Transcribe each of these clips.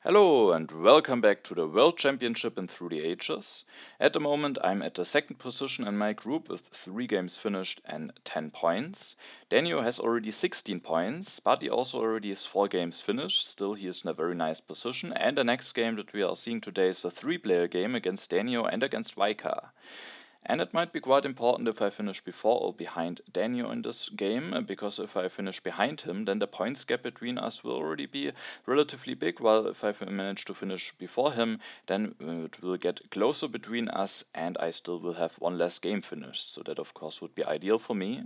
Hello and welcome back to the World Championship in Through the Ages. At the moment I'm at the second position in my group with 3 games finished and 10 points. DANeo has already 16 points, but he also already has 4 games finished, still he is in a very nice position, and the next game that we are seeing today is a 3-player game against DANeo and against Veikka. And it might be quite important if I finish before or behind DANeo in this game, because if I finish behind him, then the points gap between us will already be relatively big, while if I manage to finish before him, then it will get closer between us and I still will have one less game finished. So that of course would be ideal for me.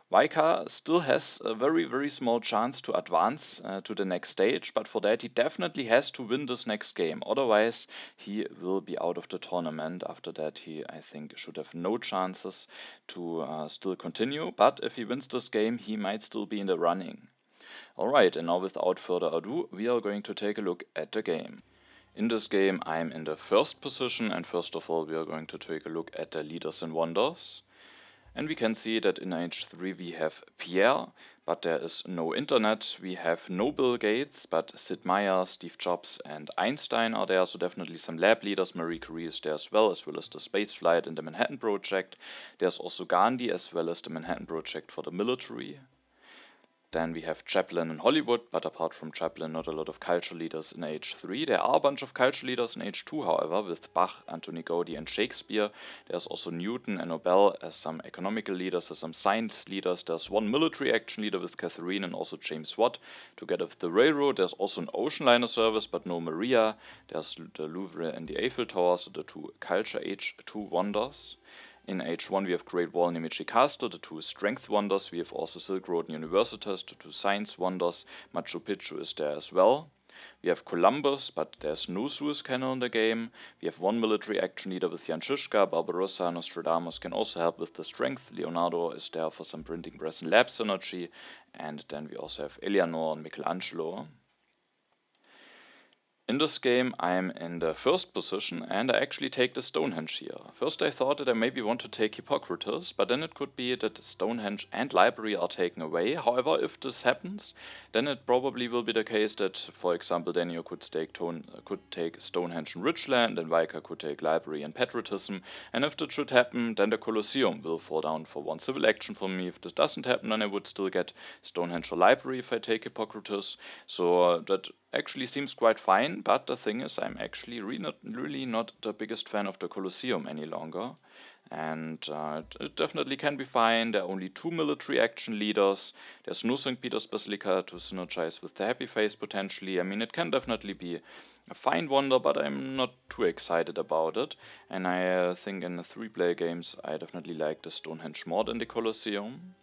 Veikka still has a very small chance to advance to the next stage, but for that he definitely has to win this next game. Otherwise, he will be out of the tournament. After that, he, I think, should have no chances to still continue. But if he wins this game, he might still be in the running. Alright, and now without further ado, we are going to take a look at the game. In this game, I'm in the first position, and first of all, we are going to take a look at the leaders and wonders. And we can see that in H3 we have Pierre, but there is no internet. We have no Bill Gates, but Sid Meier, Steve Jobs and Einstein are there, so definitely some lab leaders. Marie Curie is there as well as the space flight and the Manhattan Project. There's also Gandhi as well as the Manhattan Project for the military. Then we have Chaplin in Hollywood, but apart from Chaplin, not a lot of culture leaders in H3. There are a bunch of culture leaders in H2, however, with Bach, Anthony Gaudi and Shakespeare. There's also Newton and Nobel as some economical leaders, as some science leaders. There's one military action leader with Catherine and also James Watt, together with the railroad. There's also an ocean liner service, but no Maria. There's the Louvre and the Eiffel Tower, so the two culture H2 wonders. In H1 we have Great Wall and Nemichi Castle, the two strength wonders. We have also Silk Road and Universitas, the two science wonders. Machu Picchu is there as well. We have Columbus, but there's no Suez Canal in the game. We have one military action leader with Jan Žižka. Barbarossa, Nostradamus can also help with the strength. Leonardo is there for some printing press and lab synergy. And then we also have Eleanor and Michelangelo. In this game I'm in the first position and I actually take the Stonehenge here. First I thought that I maybe want to take Hippocrates, but then it could be that Stonehenge and library are taken away. However, if this happens, then it probably will be the case that, for example, DANeo could take Stonehenge and Richland, and Veikka could take library and patriotism, and if that should happen, then the Colosseum will fall down for one civil action for me. If this doesn't happen, then I would still get Stonehenge or library if I take Hippocrates, so that actually seems quite fine, but the thing is I'm actually really not the biggest fan of the Colosseum any longer. And it definitely can be fine. There are only 2 military action leaders. There's no St. Peter's Basilica to synergize with the Happy Face potentially. I mean, it can definitely be a fine wonder, but I'm not too excited about it. And I think in the 3-player games I definitely like the Stonehenge more than the Colosseum.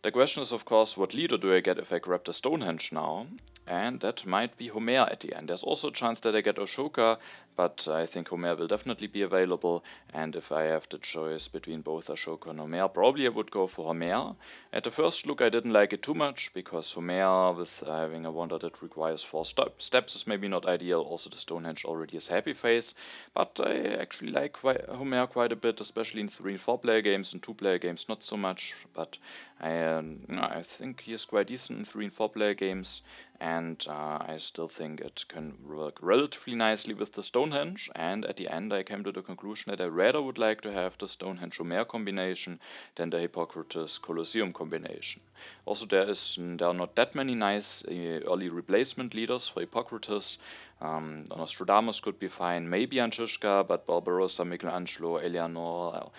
The question is, of course, what leader do I get if I grab the Stonehenge now? And that might be Homer at the end. There's also a chance that I get Ashoka, but I think Homer will definitely be available. And if I have the choice between both Ashoka and Homer, probably I would go for Homer. At the first look, I didn't like it too much, because Homer, with having a wonder that requires 4 steps, is maybe not ideal. Also, the Stonehenge already has Happy Face, but I actually like Homer quite a bit, especially in 3 and 4-player games. In 2-player games, not so much, but I think he is quite decent in 3 and 4-player games, and I still think it can work relatively nicely with the Stonehenge. And at the end I came to the conclusion that I rather would like to have the Stonehenge-Homer combination than the Hippocrates-Colosseum combination. Also, there are not that many nice early replacement leaders for Hippocrates. Nostradamus could be fine, maybe Jan Žižka, but Barbarossa, Michelangelo, Eleanor,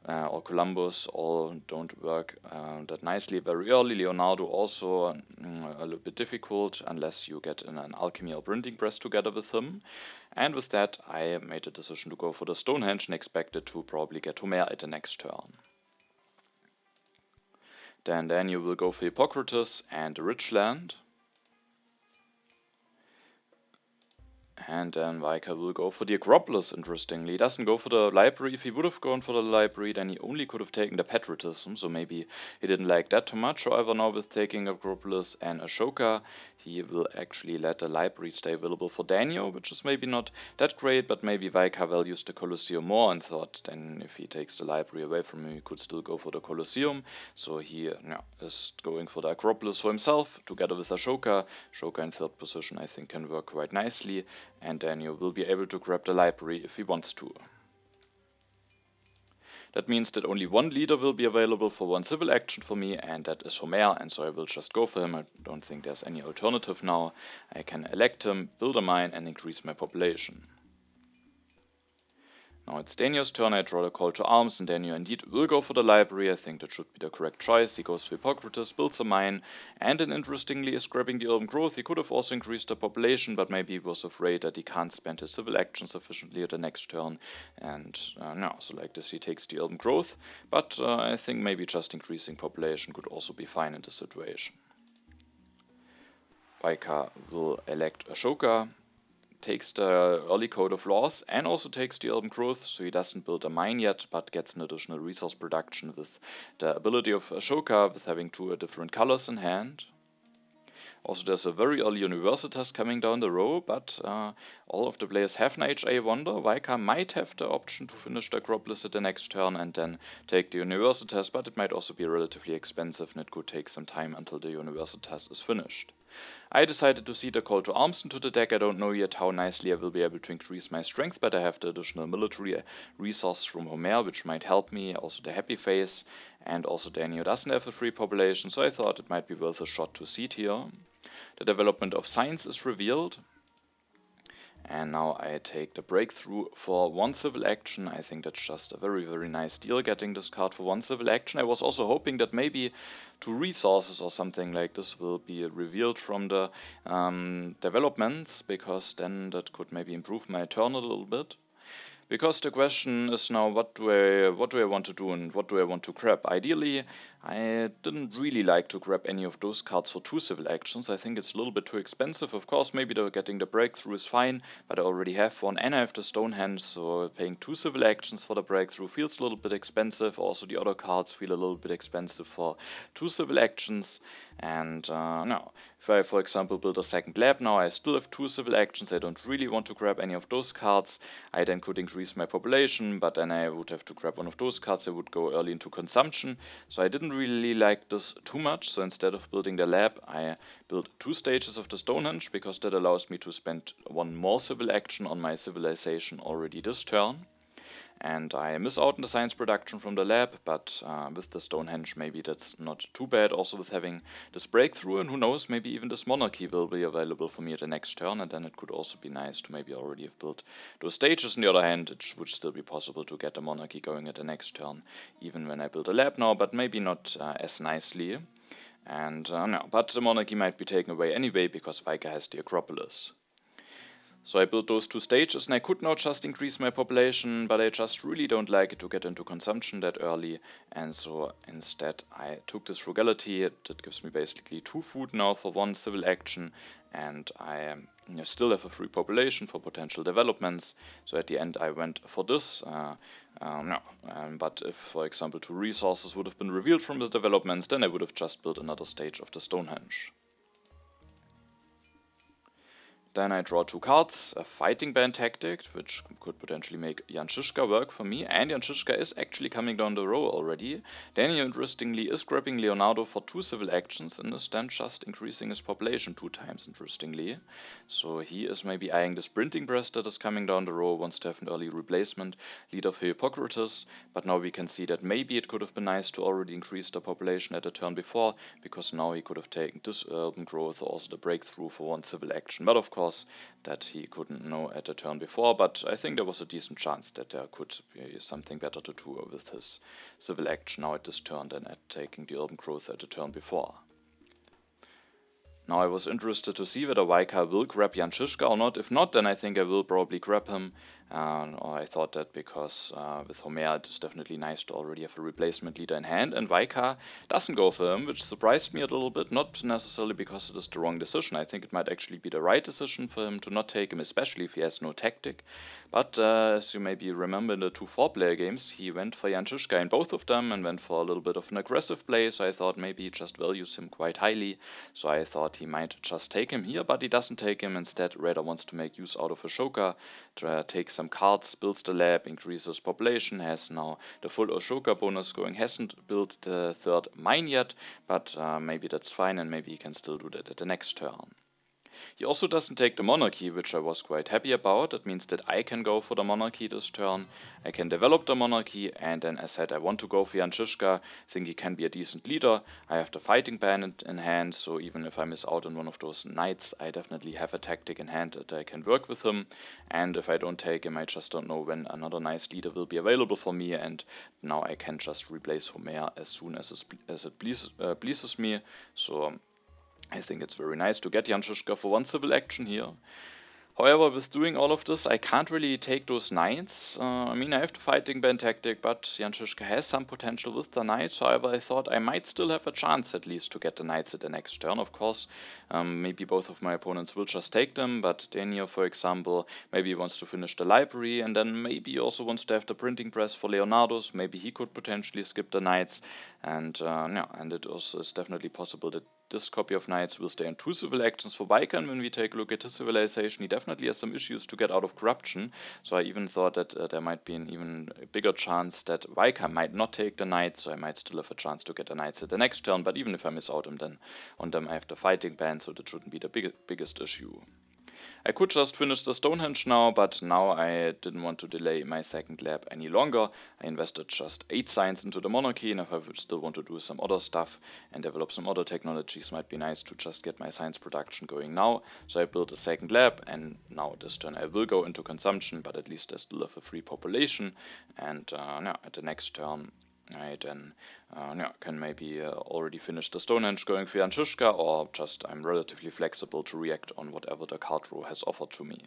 or Columbus all don't work that nicely very early. Leonardo also a little bit difficult unless you get an alchemy or printing press together with him. And with that I made a decision to go for the Stonehenge and expected to probably get Homer at the next turn. Then you will go for Hippocrates and Richland. And then Veikka will go for the Acropolis, interestingly. He doesn't go for the library. If he would have gone for the library, then he only could have taken the patriotism, so maybe he didn't like that too much. However, now with taking Acropolis and Ashoka, he will actually let the library stay available for DANeo, which is maybe not that great, but maybe Veikka values the Colosseum more and thought then if he takes the library away from him, he could still go for the Colosseum. So he is going for the Acropolis for himself, together with Ashoka. Ashoka in third position I think can work quite nicely, and DANeo will be able to grab the library if he wants to. That means that only one leader will be available for one civil action for me, and that is Homer, and so I will just go for him. I don't think there's any alternative now. I can elect him, build a mine, and increase my population. Now it's DANeo's turn. I draw the call to arms, and DANeo indeed will go for the library. I think that should be the correct choice. He goes for Hippocrates, builds a mine, and then interestingly is grabbing the urban growth. He could have also increased the population, but maybe he was afraid that he can't spend his civil action sufficiently at the next turn. And no, so like this he takes the urban growth, but I think maybe just increasing population could also be fine in this situation. Veikka will elect Ashoka, takes the early code of laws and also takes the urban growth, so he doesn't build a mine yet, but gets an additional resource production with the ability of Ashoka with having two different colors in hand. Also there's a very early Universitas coming down the row, but all of the players have an HA Wonder. Veikka might have the option to finish the Acropolis at the next turn and then take the Universitas, but it might also be relatively expensive and it could take some time until the Universitas is finished. I decided to see the call to arms into the deck. I don't know yet how nicely I will be able to increase my strength, but I have the additional military resource from Homer, which might help me, also the happy face, and also DANeo doesn't have a free population, so I thought it might be worth a shot to seed here. The development of science is revealed. And now I take the breakthrough for one civil action. I think that's just a very, very nice deal getting this card for one civil action. I was also hoping that maybe two resources or something like this will be revealed from the developments, because then that could maybe improve my turn a little bit. Because the question is now, what do I want to do and what do I want to grab? Ideally, I didn't really like to grab any of those cards for two civil actions. I think it's a little bit too expensive. Of course, maybe getting the breakthrough is fine, but I already have one and I have the Stonehenge, so paying two civil actions for the breakthrough feels a little bit expensive. Also, the other cards feel a little bit expensive for two civil actions. And no, if I, for example, build a second lab now, I still have two civil actions. I don't really want to grab any of those cards. I then could increase my population, but then I would have to grab one of those cards. I would go early into consumption. So I didn't really like this too much. So instead of building the lab, I built two stages of the Stonehenge, because that allows me to spend one more civil action on my civilization already this turn. And I miss out on the science production from the lab, but with the Stonehenge maybe that's not too bad. Also with having this breakthrough, and who knows, maybe even this monarchy will be available for me at the next turn, and then it could also be nice to maybe already have built those stages. On the other hand, it would still be possible to get the monarchy going at the next turn, even when I build a lab now, but maybe not as nicely. And no, but the monarchy might be taken away anyway, because Veikka has the Acropolis. So I built those two stages, and I could now just increase my population, but I just really don't like it to get into consumption that early, and so instead I took this frugality. That gives me basically two food now for one civil action, and I still have a free population for potential developments. So at the end I went for this. But if, for example, two resources would have been revealed from the developments, then I would have just built another stage of the Stonehenge. Then I draw two cards, a fighting band tactic, which could potentially make Jan Žižka work for me, and Jan Žižka is actually coming down the row already. DANeo, interestingly, is grabbing Leonardo for two civil actions and is then just increasing his population 2 times, interestingly. So he is maybe eyeing the sprinting press that is coming down the row, wants to have an early replacement leader for Hippocrates, but now we can see that maybe it could have been nice to already increase the population at the turn before, because now he could have taken this urban growth or also the breakthrough for one civil action. But of course, that he couldn't know at the turn before, but I think there was a decent chance that there could be something better to do with his civil action now at this turn than at taking the urban growth at the turn before. Now I was interested to see whether Veikka will grab Jan Žižka or not. If not, then I think I will probably grab him. Or I thought that because with Homer it is definitely nice to already have a replacement leader in hand, and Veikka doesn't go for him, which surprised me a little bit, not necessarily because it is the wrong decision. I think it might actually be the right decision for him to not take him, especially if he has no tactic. But as you maybe remember in the two 4-player games, he went for Jan Žižka in both of them and went for a little bit of an aggressive play, so I thought maybe he just values him quite highly. So I thought he might just take him here, but he doesn't take him. Instead, Raider wants to make use out of Ashoka, take some cards, builds the lab, increases population, has now the full Ashoka bonus going, hasn't built the third mine yet, but maybe that's fine and maybe he can still do that at the next turn. He also doesn't take the monarchy, which I was quite happy about. That means that I can go for the monarchy this turn. I can develop the monarchy, and then as said, I want to go for Jan Žižka. Think he can be a decent leader. I have the fighting ban in hand, so even if I miss out on one of those knights, I definitely have a tactic in hand that I can work with him. And if I don't take him, I just don't know when another nice leader will be available for me, and now I can just replace Homer as soon as it pleases me. So I think it's very nice to get Jan Žižka for one civil action here. However, with doing all of this, I can't really take those knights. I mean, I have the fighting ban tactic, but Jan Žižka has some potential with the knights. However, I thought I might still have a chance at least to get the knights at the next turn. Of course, maybe both of my opponents will just take them, but DANeo, for example, maybe he wants to finish the library, and then maybe he also wants to have the printing press for Leonardo's. Maybe he could potentially skip the knights, and yeah, and it also is definitely possible that this copy of knights will stay on 2 civil actions for Veikka, and when we take a look at his civilization, he definitely has some issues to get out of corruption, so I even thought that there might be an even bigger chance that Veikka might not take the knights, so I might still have a chance to get the knights at the next turn, but even if I miss out on them, I have the fighting ban, so that shouldn't be the biggest issue. I could just finish the Stonehenge now, but now I didn't want to delay my second lab any longer. I invested just 8 science into the monarchy, and if I would still want to do some other stuff and develop some other technologies, might be nice to just get my science production going now. So I built a second lab, and now this turn I will go into consumption, but at least I still have a free population, and yeah, at the next turn I then can maybe already finish the Stonehenge going for Jan Žižka, or just I'm relatively flexible to react on whatever the card row has offered to me.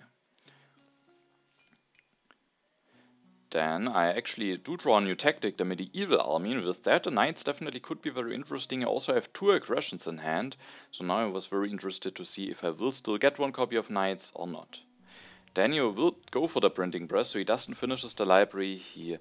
Then I actually do draw a new tactic, the medieval army, and with that the knights definitely could be very interesting. I also have 2 aggressions in hand, so now I was very interested to see if I will still get one copy of knights or not. DANeo will go for the printing press, so he doesn't finish the library, he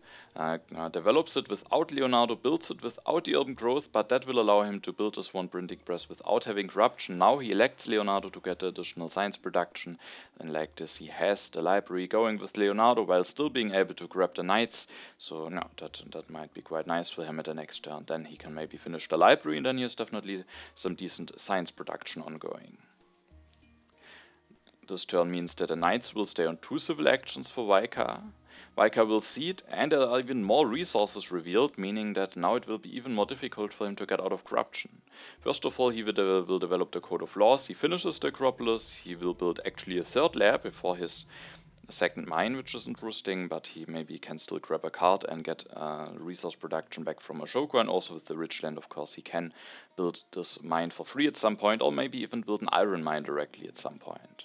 develops it without Leonardo, builds it without the urban growth, but that will allow him to build this one printing press without having corruption. Now he elects Leonardo to get the additional science production, and like this he has the library going with Leonardo while still being able to grab the knights, so no, that might be quite nice for him at the next turn. Then he can maybe finish the library, and then he has definitely some decent science production ongoing. This turn means that the knights will stay on 2 civil actions for Veikka. Veikka will cede, and there are even more resources revealed, meaning that now it will be even more difficult for him to get out of corruption. First of all, he will develop the Code of Laws, he finishes the Acropolis, he will build actually a 3rd lab before his second mine, which is interesting, but he maybe can still grab a card and get resource production back from Ashoka, and also with the rich land, of course, he can build this mine for free at some point, or maybe even build an iron mine directly at some point.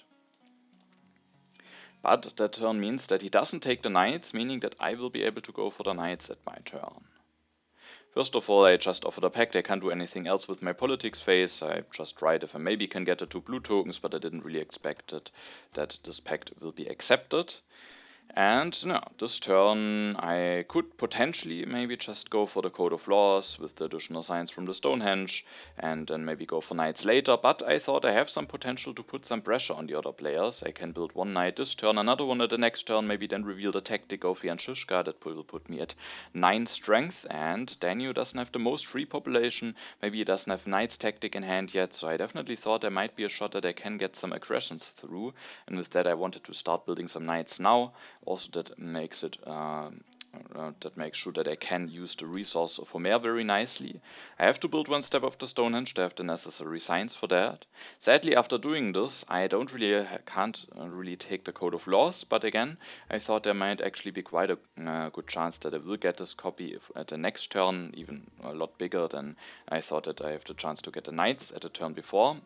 But that turn means that he doesn't take the knights, meaning that I will be able to go for the knights at my turn. First of all, I just offered a pact. I can't do anything else with my politics phase. I just tried if I maybe can get the 2 blue tokens, but I didn't really expect that this pact will be accepted. And no, this turn I could potentially maybe just go for the Code of Laws with the additional science from the Stonehenge, and then maybe go for knights later, but I thought I have some potential to put some pressure on the other players. I can build one knight this turn, another one at the next turn, maybe then reveal the tactic of Jan Žižka. That will put me at 9 strength, and DANeo doesn't have the most free population, maybe he doesn't have knight's tactic in hand yet, so I definitely thought there might be a shot that I can get some aggressions through, and with that I wanted to start building some knights now. Also, that makes sure that I can use the resource of Homer very nicely. I have to build 1 step of the Stonehenge to have the necessary science for that. Sadly, after doing this, I can't really take the Code of Laws, but again, I thought there might actually be quite a good chance that I will get this copy at the next turn, even a lot bigger than I thought that I have the chance to get the knights at the turn before.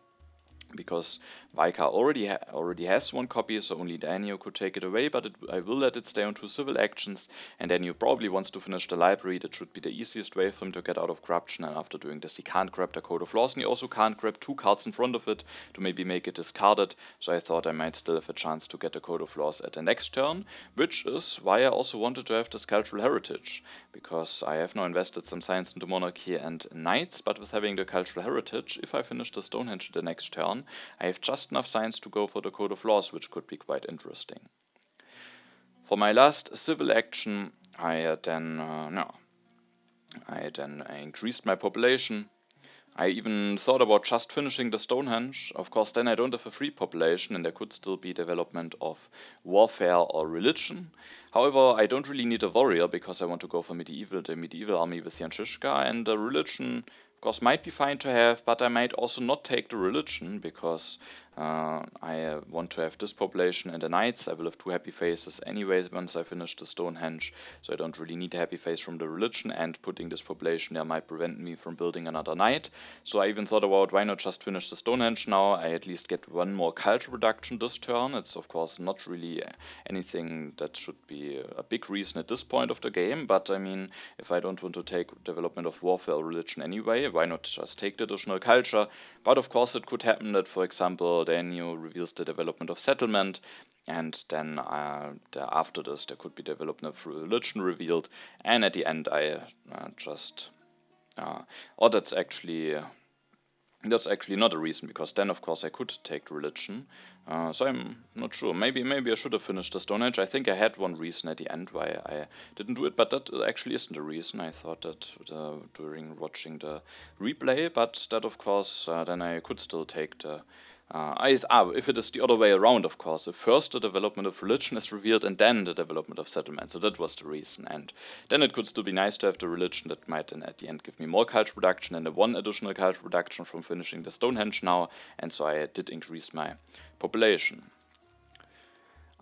because Veikka already has one copy, so only DANeo could take it away, but I will let it stay on 2 civil actions, and DANeo probably wants to finish the library. That should be the easiest way for him to get out of corruption, and after doing this he can't grab the Code of Laws, and he also can't grab 2 cards in front of it to maybe make it discarded, so I thought I might still have a chance to get the Code of Laws at the next turn, which is why I also wanted to have this cultural heritage, because I have now invested some science into monarchy and knights, but with having the cultural heritage, if I finish the Stonehenge the next turn, I have just enough science to go for the Code of Laws, which could be quite interesting. For my last civil action, I increased my population. I even thought about just finishing the Stonehenge. Of course, then I don't have a free population, and there could still be development of warfare or religion. However, I don't really need a warrior because I want to go for the medieval army with Jan Žižka, and the religion, of course, might be fine to have, but I might also not take the religion because I want to have this population and the knights. I will have 2 happy faces anyways once I finish the Stonehenge, so I don't really need a happy face from the religion, and putting this population there might prevent me from building another knight. So I even thought about why not just finish the Stonehenge now. I at least get 1 more culture reduction this turn. It's of course not really anything that should be a big reason at this point of the game, but I mean, if I don't want to take development of warfare or religion anyway, why not just take the additional culture? But of course it could happen that, for example, DANeo reveals the development of settlement, and then after this there could be development of religion revealed, and at the end I that's actually not a reason, because then of course I could take religion. So I'm not sure. Maybe I should have finished the Stonehenge. I think I had one reason at the end why I didn't do it, but that actually isn't a reason. I thought that during watching the replay, but that of course then I could still take the if it is the other way around, of course, if first the development of religion is revealed and then the development of settlement, so that was the reason, and then it could still be nice to have the religion. That might then at the end give me more culture reduction and 1 additional culture reduction from finishing the Stonehenge now, and so I did increase my population.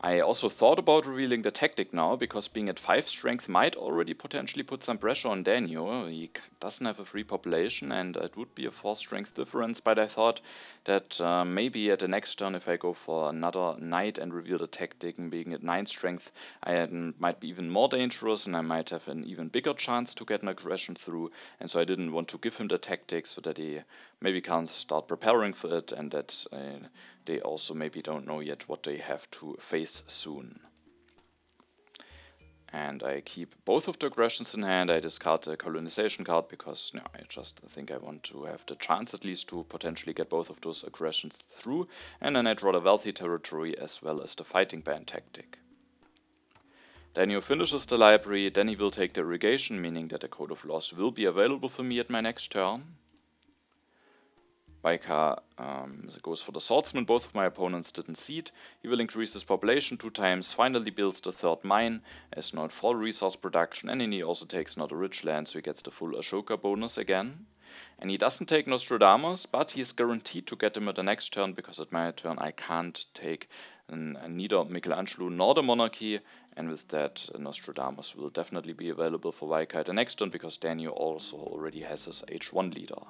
I also thought about revealing the tactic now, because being at 5 strength might already potentially put some pressure on DANeo. He doesn't have a free population, and it would be a 4 strength difference, but I thought that maybe at the next turn, if I go for another knight and reveal the tactic, and being at 9 strength, I might be even more dangerous, and I might have an even bigger chance to get an aggression through, and so I didn't want to give him the tactic so that he maybe can't start preparing for it, and that they also maybe don't know yet what they have to face soon. And I keep both of the aggressions in hand. I discard the colonization card because I just think I want to have the chance at least to potentially get both of those aggressions through, and then I draw the wealthy territory as well as the fighting band tactic. DANeo finishes the library, then he will take the irrigation, meaning that the Code of Laws will be available for me at my next turn. Veikka goes for the swordsman. Both of my opponents didn't seed. He will increase his population 2 times, finally builds the 3rd mine, as not for resource production, and then he also takes not a rich land, so he gets the full Ashoka bonus again. And he doesn't take Nostradamus, but he is guaranteed to get him at the next turn, because at my turn I can't take neither Michelangelo nor the monarchy, and with that Nostradamus will definitely be available for Veikka at the next turn, because DANeo also already has his H1 leader.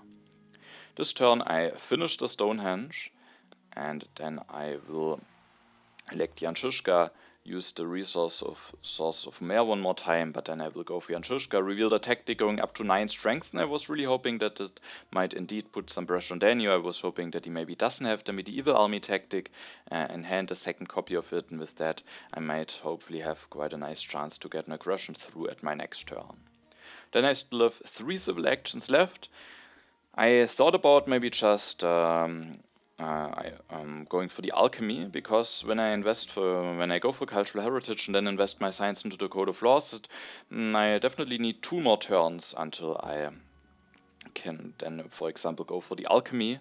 This turn I finish the Stonehenge, and then I will elect Jan Žižka, use the resource of Source of Mare 1 more time, but then I will go for Jan Žižka, reveal the tactic going up to 9 strength, and I was really hoping that it might indeed put some pressure on DANeo. I was hoping that he maybe doesn't have the medieval army tactic and hand a 2nd copy of it, and with that I might hopefully have quite a nice chance to get an aggression through at my next turn. Then I still have 3 civil actions left. I thought about maybe just going for the alchemy, because when I go for cultural heritage and then invest my science into the Code of Laws, I definitely need 2 more turns until I can then, for example, go for the alchemy.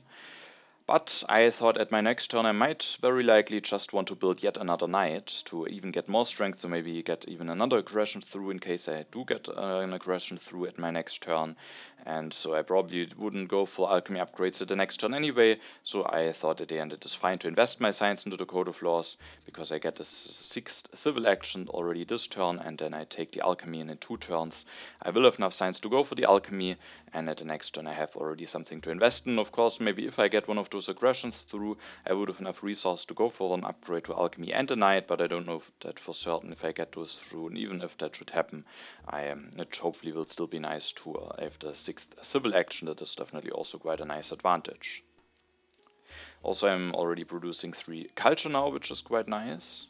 But I thought at my next turn I might very likely just want to build yet another knight to even get more strength, to maybe get even another aggression through in case I do get an aggression through at my next turn. and so I probably wouldn't go for alchemy upgrades at the next turn anyway, so I thought at the end it is fine to invest my science into the Code of Laws, because I get a 6th civil action already this turn, and then I take the alchemy, and in 2 turns I will have enough science to go for the alchemy, and at the next turn I have already something to invest in. Of course, maybe if I get one of those aggressions through, I would have enough resource to go for an upgrade to alchemy and a knight, but I don't know that for certain if I get those through, and even if that should happen, it hopefully will still be nice to have the 6th civil action. That is definitely also quite a nice advantage. Also, I'm already producing 3 culture now, which is quite nice.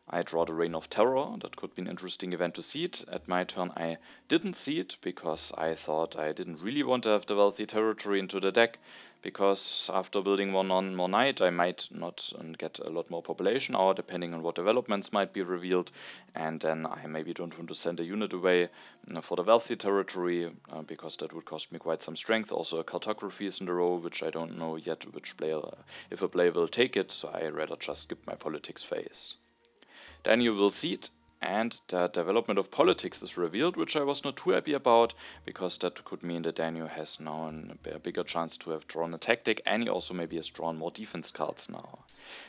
I draw the Reign of Terror. That could be an interesting event to seed. At my turn I didn't seed because I thought I didn't really want to have the wealthy territory into the deck, because after building one on more knight I might not get a lot more population out depending on what developments might be revealed, and then I maybe don't want to send a unit away for the wealthy territory, because that would cost me quite some strength. Also a cartography is in the row, which I don't know yet which player, if a player will take it, so I rather just skip my politics phase. Then you will see it, and the development of politics is revealed, which I was not too happy about, because that could mean that DANeo has now a bigger chance to have drawn a tactic, and he also maybe has drawn more defense cards now.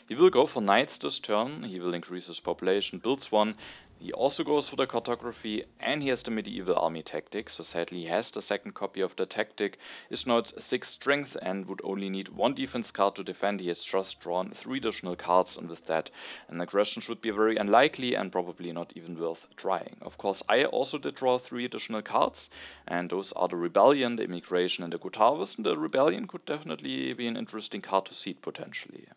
He will go for knights this turn, he will increase his population, builds one. He also goes for the cartography, and he has the medieval army tactic, so sadly he has the 2nd copy of the tactic, is now at 6 strength and would only need 1 defense card to defend. He has just drawn 3 additional cards, and with that an aggression should be very unlikely and probably not even worth trying. Of course, I also did draw 3 additional cards, and those are the Rebellion, the Immigration, and the Good Harvest, and the Rebellion could definitely be an interesting card to seed potentially.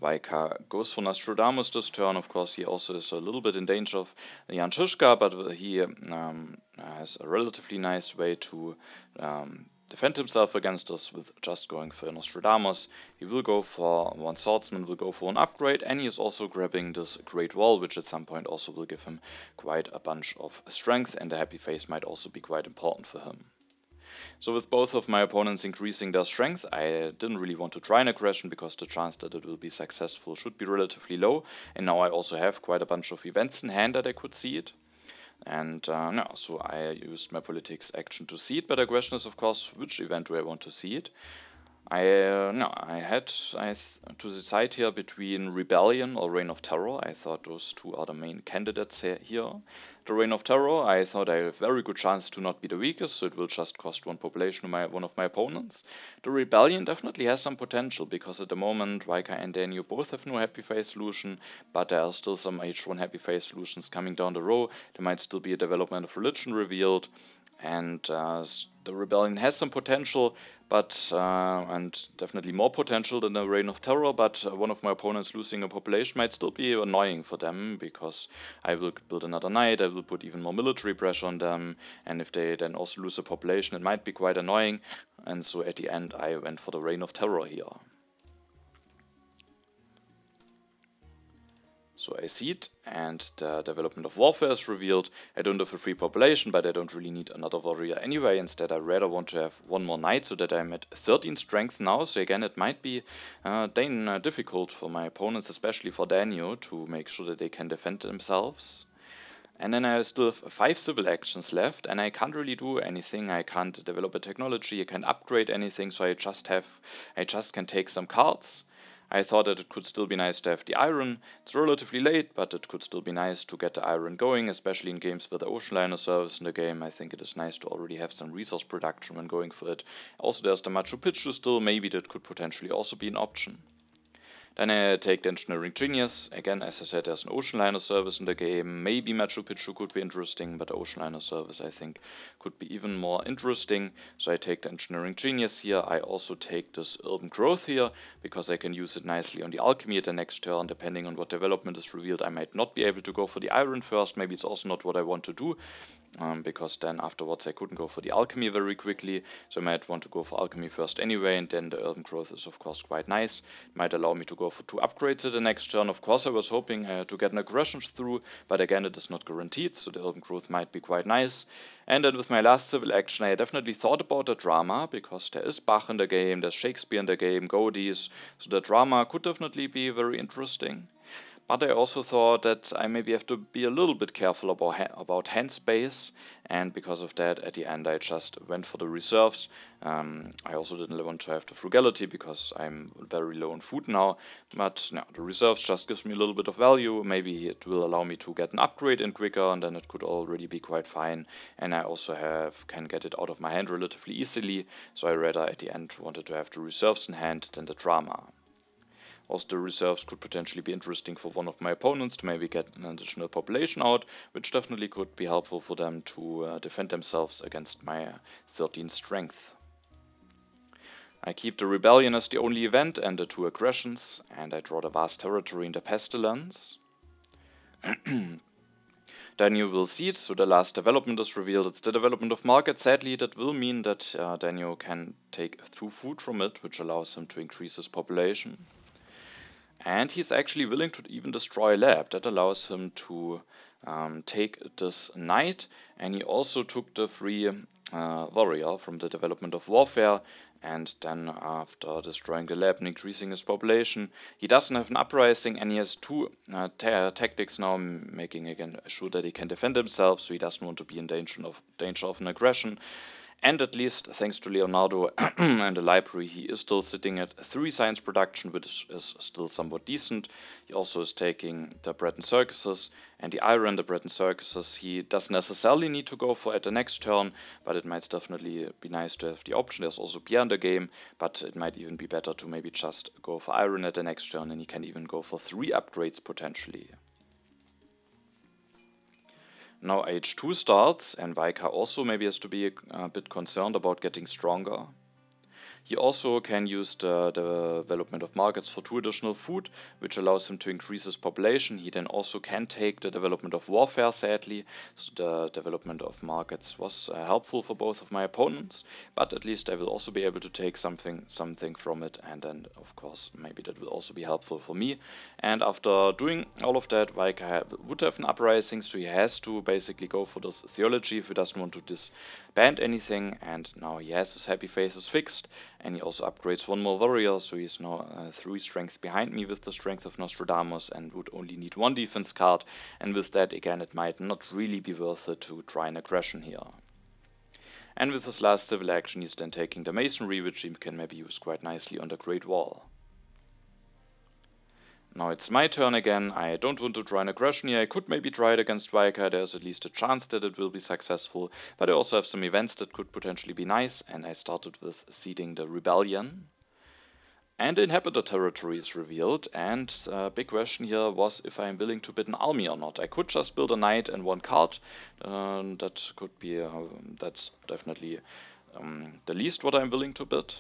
Veikka goes for Nostradamus this turn. Of course, he also is a little bit in danger of Jan Žižka, but he has a relatively nice way to defend himself against us with just going for Nostradamus. He will go for 1 swordsman, will go for an upgrade, and he is also grabbing this Great Wall, which at some point also will give him quite a bunch of strength, and the happy face might also be quite important for him. So with both of my opponents increasing their strength, I didn't really want to try an aggression because the chance that it will be successful should be relatively low, and now I also have quite a bunch of events in hand that I could seed. And so I used my politics action to seed, but the question is of course, which event do I want to seed? I had to decide here between Rebellion or Reign of Terror. I thought those 2 are the main candidates here. The Reign of Terror, I thought I have a very good chance to not be the weakest, so it will just cost 1 population of one of my opponents. The Rebellion definitely has some potential, because at the moment Veikka and DANeo both have no happy face solution, but there are still some H1 happy face solutions coming down the row. There might still be a development of religion revealed, and the Rebellion has some potential, but and definitely more potential than the Reign of Terror, but one of my opponents losing a population might still be annoying for them, because I will build another knight, I will put even more military pressure on them, and if they then also lose a population it might be quite annoying, and so at the end I went for the Reign of Terror here. So I seed, and the development of warfare is revealed. I don't have a free population, but I don't really need another warrior anyway. Instead, I rather want to have 1 more knight, so that I'm at 13 strength now. So again, it might be difficult for my opponents, especially for DANeo, to make sure that they can defend themselves. And then I still have 5 civil actions left, and I can't really do anything. I can't develop a technology, I can't upgrade anything, so I just can take some cards. I thought that it could still be nice to have the iron. It's relatively late, but it could still be nice to get the iron going, especially in games with the ocean liner service in the game. I think it is nice to already have some resource production when going for it. Also, there's the Machu Picchu still, maybe that could potentially also be an option. Then I take the Engineering Genius. Again, as I said, there's an ocean liner service in the game. Maybe Machu Picchu could be interesting, but the ocean liner service I think could be even more interesting. So I take the Engineering Genius here. I also take this Urban Growth here, because I can use it nicely on the Alchemy at the next turn. Depending on what development is revealed, I might not be able to go for the Iron first. Maybe it's also not what I want to do, because then afterwards I couldn't go for the Alchemy very quickly. So I might want to go for Alchemy first anyway, and then the Urban Growth is of course quite nice. It might allow me to go for 2 upgrades at the next turn. Of course I was hoping to get an aggression through, but again it is not guaranteed, so the Urban Growth might be quite nice. And then with my last civil action I definitely thought about the drama, because there is Bach in the game, there's Shakespeare in the game, Godis, so the drama could definitely be very interesting. But I also thought that I maybe have to be a little bit careful about hand space, and because of that, at the end I just went for the reserves. I also didn't want to have the frugality because I'm very low on food now, but no, the reserves just gives me a little bit of value. Maybe it will allow me to get an upgrade in quicker, and then it could already be quite fine. And I also can get it out of my hand relatively easily, so I rather at the end wanted to have the reserves in hand than the drama. Also, the reserves could potentially be interesting for one of my opponents to maybe get an additional population out, which definitely could be helpful for them to defend themselves against my 13 strength. I keep the rebellion as the only event and the 2 aggressions, and I draw the vast territory in the pestilence. DANeo will seed, so the last development is revealed. It's the development of market. Sadly, that will mean that DANeo can take 2 food from it, which allows him to increase his population. And he's actually willing to even destroy lab. That allows him to take this knight, and he also took the free warrior from the development of warfare. And then after destroying the lab and increasing his population, he doesn't have an uprising, and he has 2 tactics now, making again sure that he can defend himself, so he doesn't want to be in danger of an aggression. And at least thanks to Leonardo and the library, he is still sitting at 3 science production, which is still somewhat decent. He also is taking the bread and circuses, and the iron, the bread and circuses, he doesn't necessarily need to go for at the next turn, but it might definitely be nice to have the option. There's also beer in the game, but it might even be better to maybe just go for iron at the next turn, and he can even go for 3 upgrades potentially. Now H2 starts, and Veikka also maybe has to be a bit concerned about getting stronger. He also can use the development of markets for 2 additional food, which allows him to increase his population. He then also can take the development of warfare, sadly. So the development of markets was helpful for both of my opponents, but at least I will also be able to take something from it, and then of course maybe that will also be helpful for me. And after doing all of that, Veikka would have an uprising, so he has to basically go for this theology if he doesn't want to disband anything, and now he has his happy faces fixed. And he also upgrades 1 more warrior, so he's now 3 strength behind me with the strength of Nostradamus, and would only need 1 defense card. And with that, again, it might not really be worth it to try an aggression here. And with his last civil action, he's then taking the masonry, which he can maybe use quite nicely on the Great Wall. Now it's my turn again. I don't want to try an aggression here. I could maybe try it against Veikka. There's at least a chance that it will be successful. But I also have some events that could potentially be nice. And I started with seeding the rebellion. And the inhabited territory is revealed. And the big question here was if I'm willing to bid an army or not. I could just build a knight and 1 card. That could be, that's definitely the least what I'm willing to bid.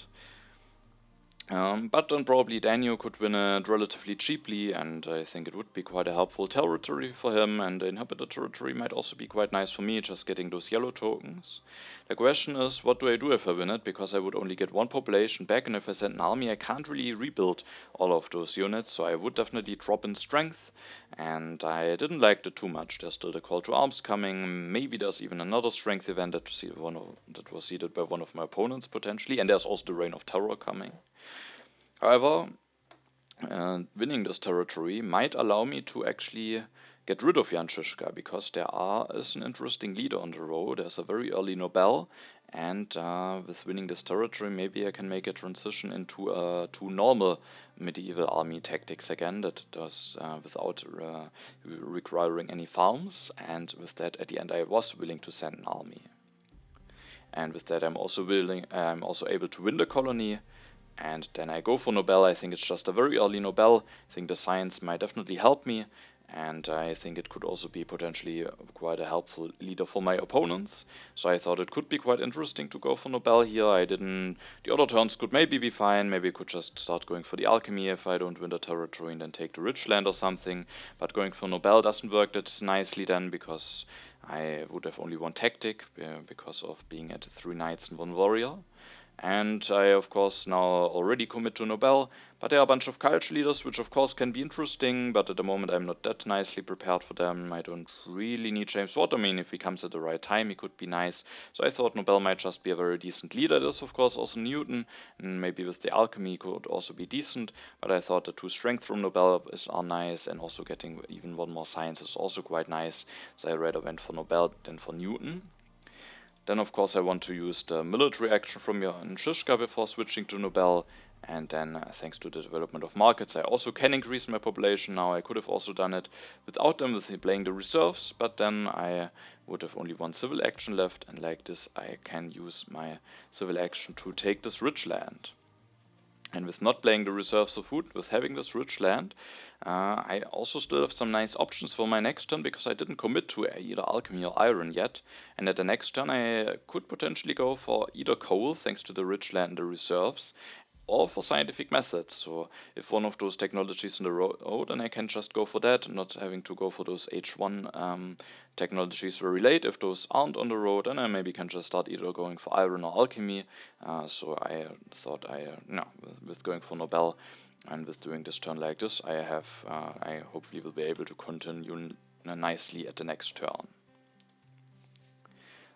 But then probably DANeo could win it relatively cheaply, and I think it would be quite a helpful territory for him, and the inhabited territory might also be quite nice for me, just getting those yellow tokens. The question is, what do I do if I win it, because I would only get 1 population back, and if I send an army I can't really rebuild all of those units, so I would definitely drop in strength, and I didn't like it too much. There's still the call to arms coming, maybe there's even another strength event that was seeded by one of my opponents potentially, and there's also the Reign of Terror coming. However, winning this territory might allow me to actually get rid of Jan Žižka, because there is an interesting leader on the road. There's a very early Nobel, and with winning this territory, maybe I can make a transition into 2 normal medieval army tactics again, that does without requiring any farms, and with that at the end I was willing to send an army. And with that I'm also able to win the colony. And then I go for Nobel. I think it's just a very early Nobel. I think the science might definitely help me, and I think it could also be potentially quite a helpful leader for my opponents. So I thought it could be quite interesting to go for Nobel here. The other turns could maybe be fine. Maybe I could just start going for the alchemy if I don't win the territory and then take the rich land or something. But going for Nobel doesn't work that nicely then, because I would have only 1 tactic because of being at 3 knights and 1 warrior. And I, of course, now already commit to Nobel, but there are a bunch of culture leaders, which of course can be interesting, but at the moment I'm not that nicely prepared for them. I don't really need James Watt. I mean, if he comes at the right time, he could be nice. So I thought Nobel might just be a very decent leader. There's of course also Newton, and maybe with the alchemy could also be decent, but I thought the 2 strength from Nobel are nice, and also getting even 1 more science is also quite nice. So I rather went for Nobel than for Newton. Then of course I want to use the military action from Johann Žižka before switching to Nobel, and then thanks to the development of markets I also can increase my population now. I could have also done it without them, with playing the reserves, but then I would have only 1 civil action left, and like this I can use my civil action to take this rich land. And with not playing the reserves of food, with having this rich land, I also still have some nice options for my next turn, because I didn't commit to either alchemy or iron yet. And at the next turn I could potentially go for either coal, thanks to the rich land and the reserves, or for scientific methods. So if one of those technologies in the road, then I can just go for that, not having to go for those H1 technologies very late. If those aren't on the road, then I maybe can just start either going for iron or alchemy. So I thought with going for Nobel and with doing this turn like this, I hopefully will be able to continue nicely at the next turn.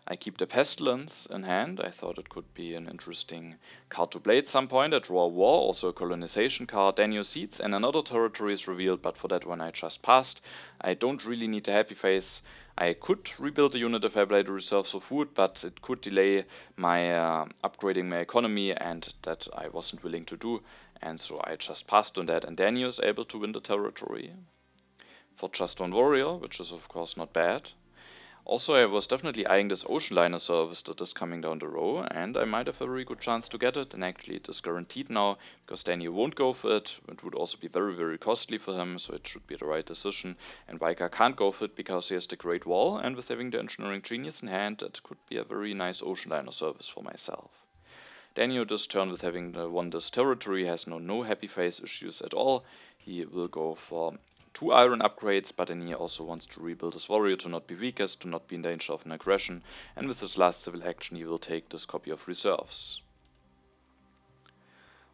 I keep the Pestilence in hand. I thought it could be an interesting card to play at some point. I draw a war, also a colonization card, DANeo Seeds, and another territory is revealed, but for that one I just passed. I don't really need a happy face. I could rebuild the unit if I play the reserves of food, but it could delay my upgrading my economy, and that I wasn't willing to do, and so I just passed on that, and DANeo is able to win the territory for just 1 warrior, which is of course not bad. Also, I was definitely eyeing this ocean liner service that is coming down the road, and I might have a very good chance to get it, and actually it is guaranteed now, because DANeo won't go for it. It would also be very, very costly for him, so it should be the right decision. And Veikka can't go for it because he has the Great Wall, and with having the Engineering Genius in hand, that could be a very nice ocean liner service for myself. DANeo this turn, with having won this territory, has no happy face issues at all. He will go for 2 iron upgrades, but then he also wants to rebuild his warrior to not be weakest, to not be in danger of an aggression, and with his last civil action he will take this copy of reserves.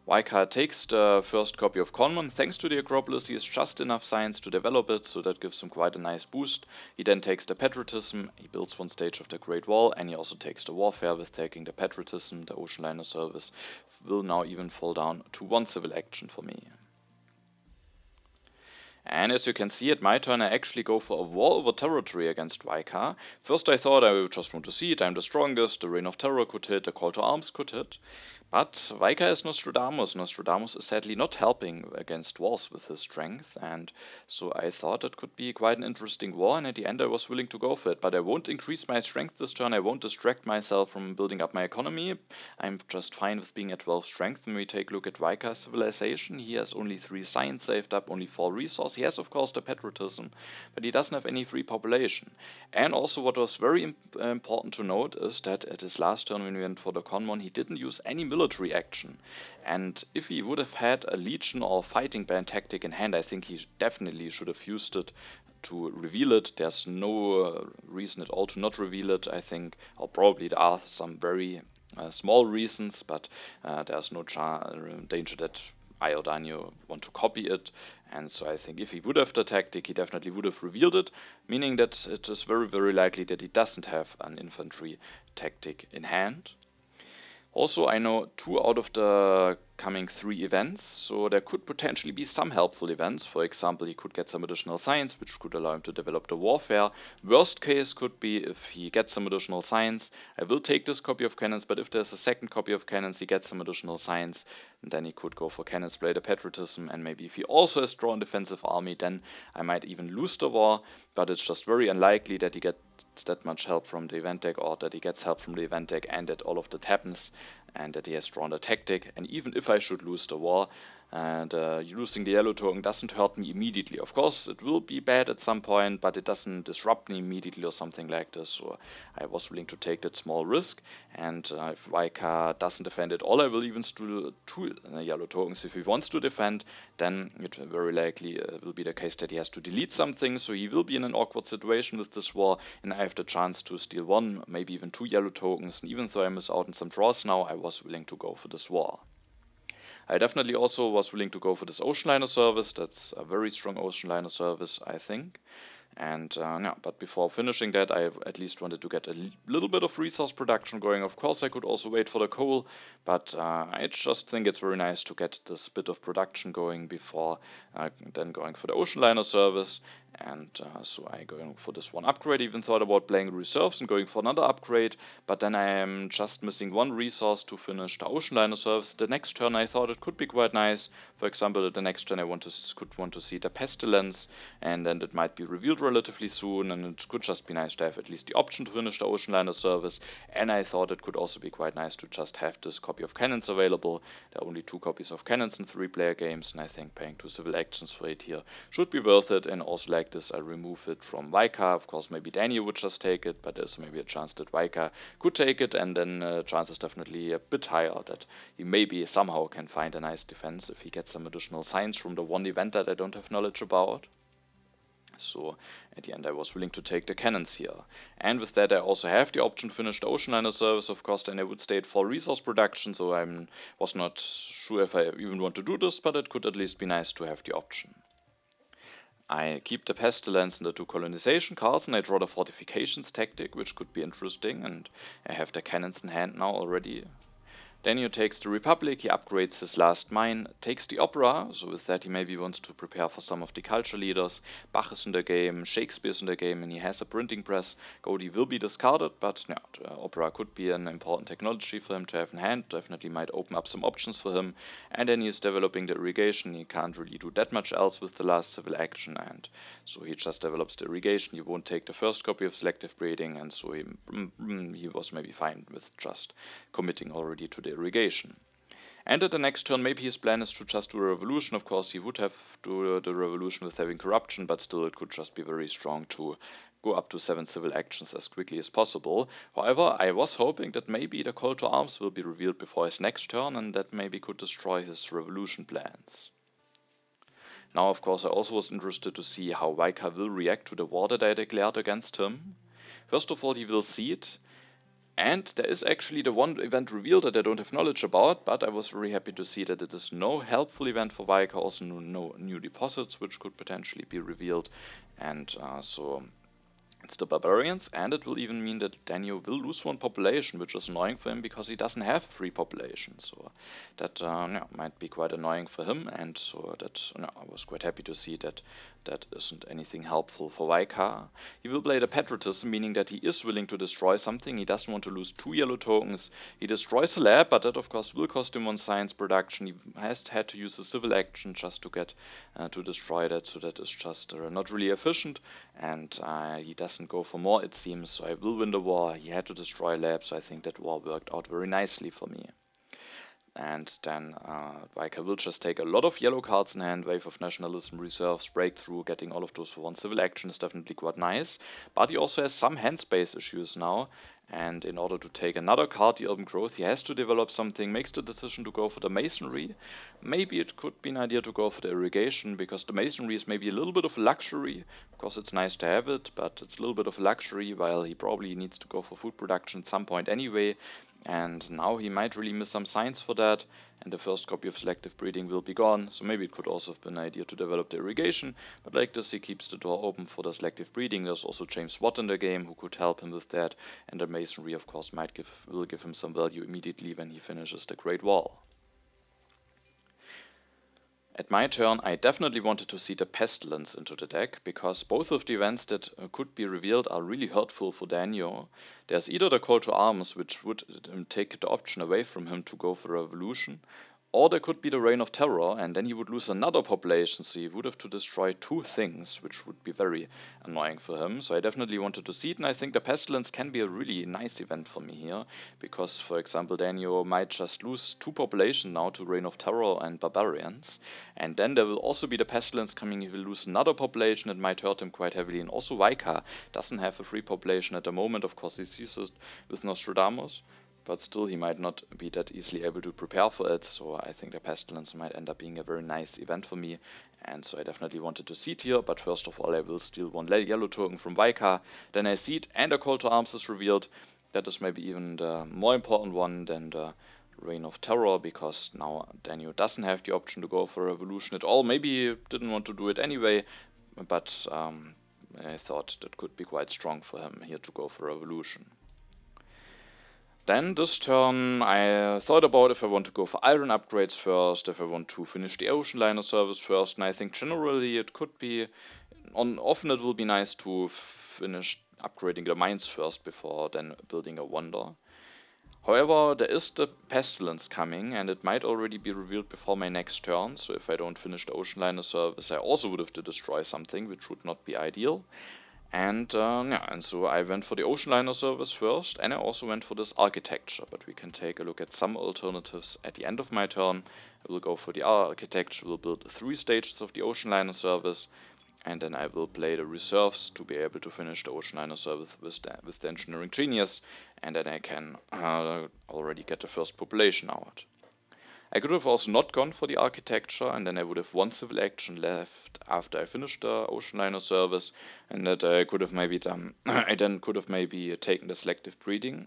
Veikka takes the first copy of Conmon. Thanks to the Acropolis he has just enough science to develop it, so that gives him quite a nice boost. He then takes the Patriotism, he builds 1 stage of the Great Wall, and he also takes the Warfare. With taking the Patriotism, the Ocean Liner Service will now even fall down to 1 civil action for me. And as you can see, at my turn I actually go for a war over territory against Veikka. First I thought I just want to see it, I'm the strongest, the Reign of Terror could hit, the Call to Arms could hit. But Veikka is Nostradamus. Nostradamus is sadly not helping against wars with his strength, and so I thought it could be quite an interesting war, and at the end I was willing to go for it. But I won't increase my strength this turn, I won't distract myself from building up my economy. I'm just fine with being at 12 strength. When we take a look at Veikka's civilization, he has only 3 science saved up, only 4 resource. He has of course the Patriotism, but he doesn't have any free population. And also what was very important to note is that at his last turn when we went for the Conmon, he didn't use any military action, and if he would have had a legion or fighting band tactic in hand, I think he definitely should have used it to reveal it. There's no reason at all to not reveal it, I think, or probably there are some very small reasons, but there's no danger that I or DANeo want to copy it, and so I think if he would have the tactic, he definitely would have revealed it, meaning that it is very, very likely that he doesn't have an infantry tactic in hand. Also, I know 2 out of the coming 3 events, so there could potentially be some helpful events. For example, he could get some additional science, which could allow him to develop the warfare. Worst case could be if he gets some additional science. I will take this copy of cannons, but if there's a second copy of cannons, he gets some additional science, and then he could go for cannons, play the Patriotism, and maybe if he also has drawn defensive army, then I might even lose the war, but it's just very unlikely that he gets that much help from the event deck, or that he gets help from the event deck and that all of that happens, and that he has drawn a tactic. And even if I should lose the war, and using the yellow token doesn't hurt me immediately. Of course, it will be bad at some point, but it doesn't disrupt me immediately or something like this, so I was willing to take that small risk. And if Veikka doesn't defend at all, I will even steal two yellow tokens. If he wants to defend, then it very likely will be the case that he has to delete something, so he will be in an awkward situation with this war, and I have the chance to steal one, maybe even two yellow tokens, and even though I miss out on some draws now, I was willing to go for this war. I definitely also was willing to go for this ocean liner service. That's a very strong ocean liner service, I think. And yeah, but before finishing that, I at least wanted to get a little bit of resource production going. Of course, I could also wait for the coal, but I just think it's very nice to get this bit of production going before then going for the ocean liner service. And so I going for this one upgrade. Even thought about playing reserves and going for another upgrade, but then I am just missing one resource to finish the ocean liner service. The next turn I thought it could be quite nice. For example, the next turn I could want to see the pestilence, and then it might be revealed relatively soon, and it could just be nice to have at least the option to finish the ocean liner service. And I thought it could also be quite nice to just have this copy of cannons available. There are only 2 copies of cannons in 3-player games, and I think paying 2 civil actions for it here should be worth it. And also like this, I remove it from Veikka. Of course, maybe DANeo would just take it, but there's maybe a chance that Veikka could take it, and then chance is definitely a bit higher that he maybe somehow can find a nice defense if he gets some additional signs from the one event that I don't have knowledge about. So at the end I was willing to take the cannons here. And with that I also have the option to finish the ocean liner service, of course, then I would stay at 4 resource production, so I was not sure if I even want to do this, but it could at least be nice to have the option. I keep the pestilence and the 2 colonization cards, and I draw the fortifications tactic, which could be interesting, and I have the cannons in hand now already. DANeo takes the Republic, he upgrades his last mine, takes the Opera, so with that he maybe wants to prepare for some of the culture leaders. Bach is in the game, Shakespeare's in the game, and he has a printing press. Godi will be discarded, but yeah, the Opera could be an important technology for him to have in hand, definitely might open up some options for him. And then he's developing the irrigation, he can't really do that much else with the last civil action, and so he just develops the irrigation. He won't take the first copy of selective breeding, and so he was maybe fine with just committing already to the irrigation. And at the next turn, maybe his plan is to just do a revolution. Of course, he would have to do the revolution with having corruption, but still it could just be very strong to go up to 7 civil actions as quickly as possible. However, I was hoping that maybe the call to arms will be revealed before his next turn, and that maybe could destroy his revolution plans. Now, of course, I also was interested to see how Veikka will react to the war that I declared against him. First of all, he will see it. And there is actually the one event revealed that I don't have knowledge about, but I was very happy to see that it is no helpful event for Veikka, also no new deposits which could potentially be revealed, and so it's the barbarians, and it will even mean that DANeo will lose 1 population, which is annoying for him because he doesn't have 3 populations, so that yeah, might be quite annoying for him, and so that I was quite happy to see that that isn't anything helpful for Veikka. He will play the patriotism, meaning that he is willing to destroy something. He doesn't want to lose 2 yellow tokens. He destroys a lab, but that of course will cost him 1 science production. He has had to use a civil action just to get to destroy that, so that is just not really efficient, and he doesn't go for more, it seems, so I will win the war. He had to destroy labs, so I think that war worked out very nicely for me. And then Veikka will just take a lot of yellow cards in hand. Wave of Nationalism, Reserves, Breakthrough, getting all of those for 1 civil action is definitely quite nice. But he also has some hand space issues now, and in order to take another card, the Urban Growth, he has to develop something, makes the decision to go for the Masonry. Maybe it could be an idea to go for the Irrigation, because the Masonry is maybe a little bit of a luxury. Of course, it's nice to have it, but it's a little bit of a luxury, while he probably needs to go for food production at some point anyway. And now he might really miss some signs for that, and the first copy of selective breeding will be gone, so maybe it could also have been an idea to develop the irrigation, but like this he keeps the door open for the selective breeding. There's also James Watt in the game who could help him with that, and the masonry of course will give him some value immediately when he finishes the Great Wall. At my turn, I definitely wanted to see the Pestilence into the deck, because both of the events that could be revealed are really hurtful for DANeo. There's either the Call to Arms, which would take the option away from him to go for Revolution, Or there could be the Reign of Terror, and then he would lose another population, so he would have to destroy 2 things, which would be very annoying for him. So I definitely wanted to see it, and I think the Pestilence can be a really nice event for me here, because, for example, DANeo might just lose 2 population now to Reign of Terror and Barbarians, and then there will also be the Pestilence coming. He will lose another population, it might hurt him quite heavily, and also Veikka doesn't have a free population at the moment. Of course, he sees it with Nostradamus, but still he might not be that easily able to prepare for it, so I think the Pestilence might end up being a very nice event for me, and so I definitely wanted to seed here, but first of all I will steal 1 yellow token from Veikka, then I seed and a Call to Arms is revealed. That is maybe even the more important one than the Reign of Terror, because now DANeo doesn't have the option to go for Revolution at all. Maybe he didn't want to do it anyway, but I thought that could be quite strong for him here to go for Revolution. Then this turn I thought about if I want to go for iron upgrades first, if I want to finish the ocean liner service first, and I think generally it could be, often it will be nice to finish upgrading the mines first before then building a wonder. However, there is the Pestilence coming, and it might already be revealed before my next turn, so if I don't finish the ocean liner service I also would have to destroy something, which would not be ideal. And so I went for the ocean liner service first, and I also went for this architecture, but we can take a look at some alternatives at the end of my turn. I will go for the architecture, will build 3 stages of the ocean liner service, and then I will play the reserves to be able to finish the ocean liner service with the engineering genius, and then I can already get the first population out. I could have also not gone for the architecture, and then I would have 1 civil action left after I finished the ocean liner service, and that I could have maybe done. I then could have maybe taken the selective breeding,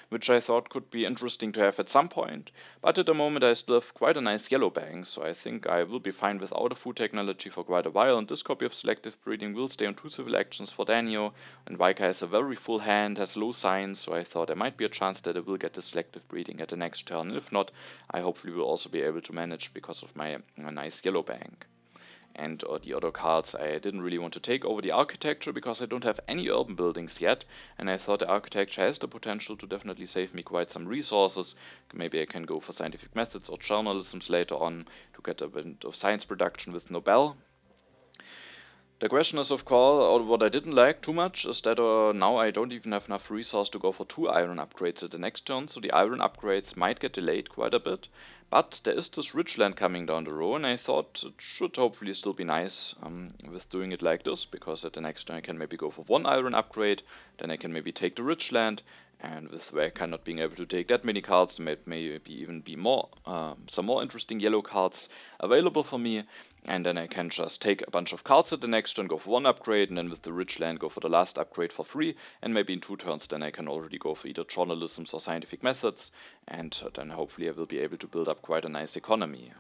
which I thought could be interesting to have at some point. But at the moment I still have quite a nice yellow bank, so I think I will be fine without a food technology for quite a while. And this copy of selective breeding will stay on 2 civil actions for DANeo, and Veikka has a very full hand, has low signs, so I thought there might be a chance that I will get the selective breeding at the next turn. And if not, I hopefully will also be able to manage because of my nice yellow bank. And the other cards I didn't really want to take over the architecture because I don't have any urban buildings yet, and I thought the architecture has the potential to definitely save me quite some resources. Maybe I can go for scientific methods or journalisms later on to get a bit of science production with Nobel. The question is, of course, or what I didn't like too much is that now I don't even have enough resource to go for 2 iron upgrades at the next turn, so the iron upgrades might get delayed quite a bit. But there is this ridgeland coming down the road, and I thought it should hopefully still be nice with doing it like this, because at the next turn I can maybe go for 1 iron upgrade, then I can maybe take the ridgeland, and with Veikka not being able to take that many cards, there may maybe even be some more interesting yellow cards available for me. And then I can just take a bunch of cards at the next turn, go for 1 upgrade, and then with the ridgeland go for the last upgrade for free, and maybe in 2 turns then I can already go for either journalisms or scientific methods, and then hopefully I will be able to build up quite a nice economy.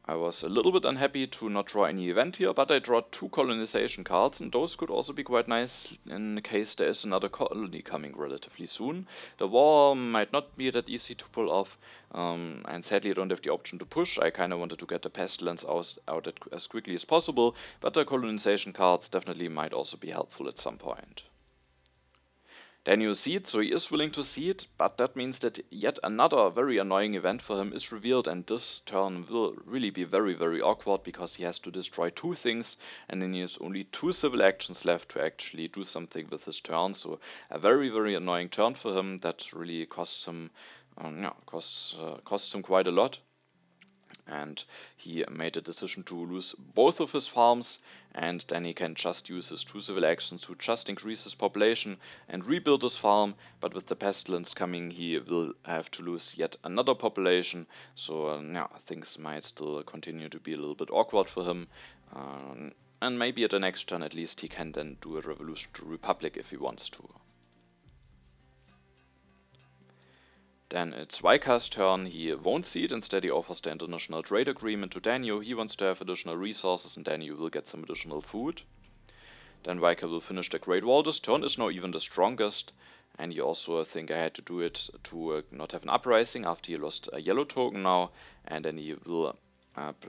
I was a little bit unhappy to not draw any event here, but I drew 2 colonization cards, and those could also be quite nice in case there is another colony coming relatively soon. The war might not be that easy to pull off, and sadly I don't have the option to push. I kinda wanted to get the Pestilence out as quickly as possible, but the colonization cards definitely might also be helpful at some point. DANeo seed, so he is willing to seed, but that means that yet another very annoying event for him is revealed, and this turn will really be very, very awkward because he has to destroy 2 things, and then he has only 2 civil actions left to actually do something with his turn, so a very, very annoying turn for him that really costs him quite a lot. And he made a decision to lose both of his farms, and then he can just use his 2 civil actions to just increase his population and rebuild his farm. But with the Pestilence coming, he will have to lose yet another population, so things might still continue to be a little bit awkward for him. And maybe at the next turn at least he can then do a revolution to Republic if he wants to. Then it's Veikka's turn. He won't seed, instead he offers the international trade agreement to DANeo. He wants to have additional resources, and DANeo will get some additional food. Then Veikka will finish the Great Wall. This turn is now even the strongest, and he also think I had to do it to not have an uprising after he lost a yellow token now, and then he will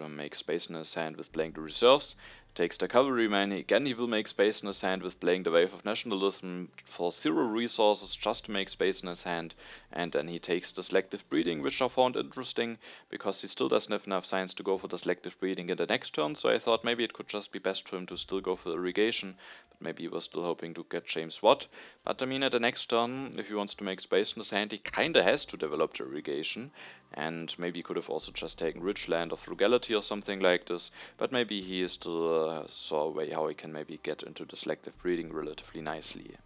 make space in his hand with playing the reserves. takes the cavalryman. Again, he will make space in his hand with playing the Wave of Nationalism for 0 resources just to make space in his hand. And then he takes the selective breeding, which I found interesting because he still doesn't have enough science to go for the selective breeding in the next turn. So I thought maybe it could just be best for him to still go for irrigation. But maybe he was still hoping to get James Watt. But I mean, at the next turn, if he wants to make space in his hand, he kinda has to develop the irrigation. And maybe he could have also just taken Ridgeland or Frugality or something like this. But maybe he still saw a way how he can maybe get into the selective breeding relatively nicely.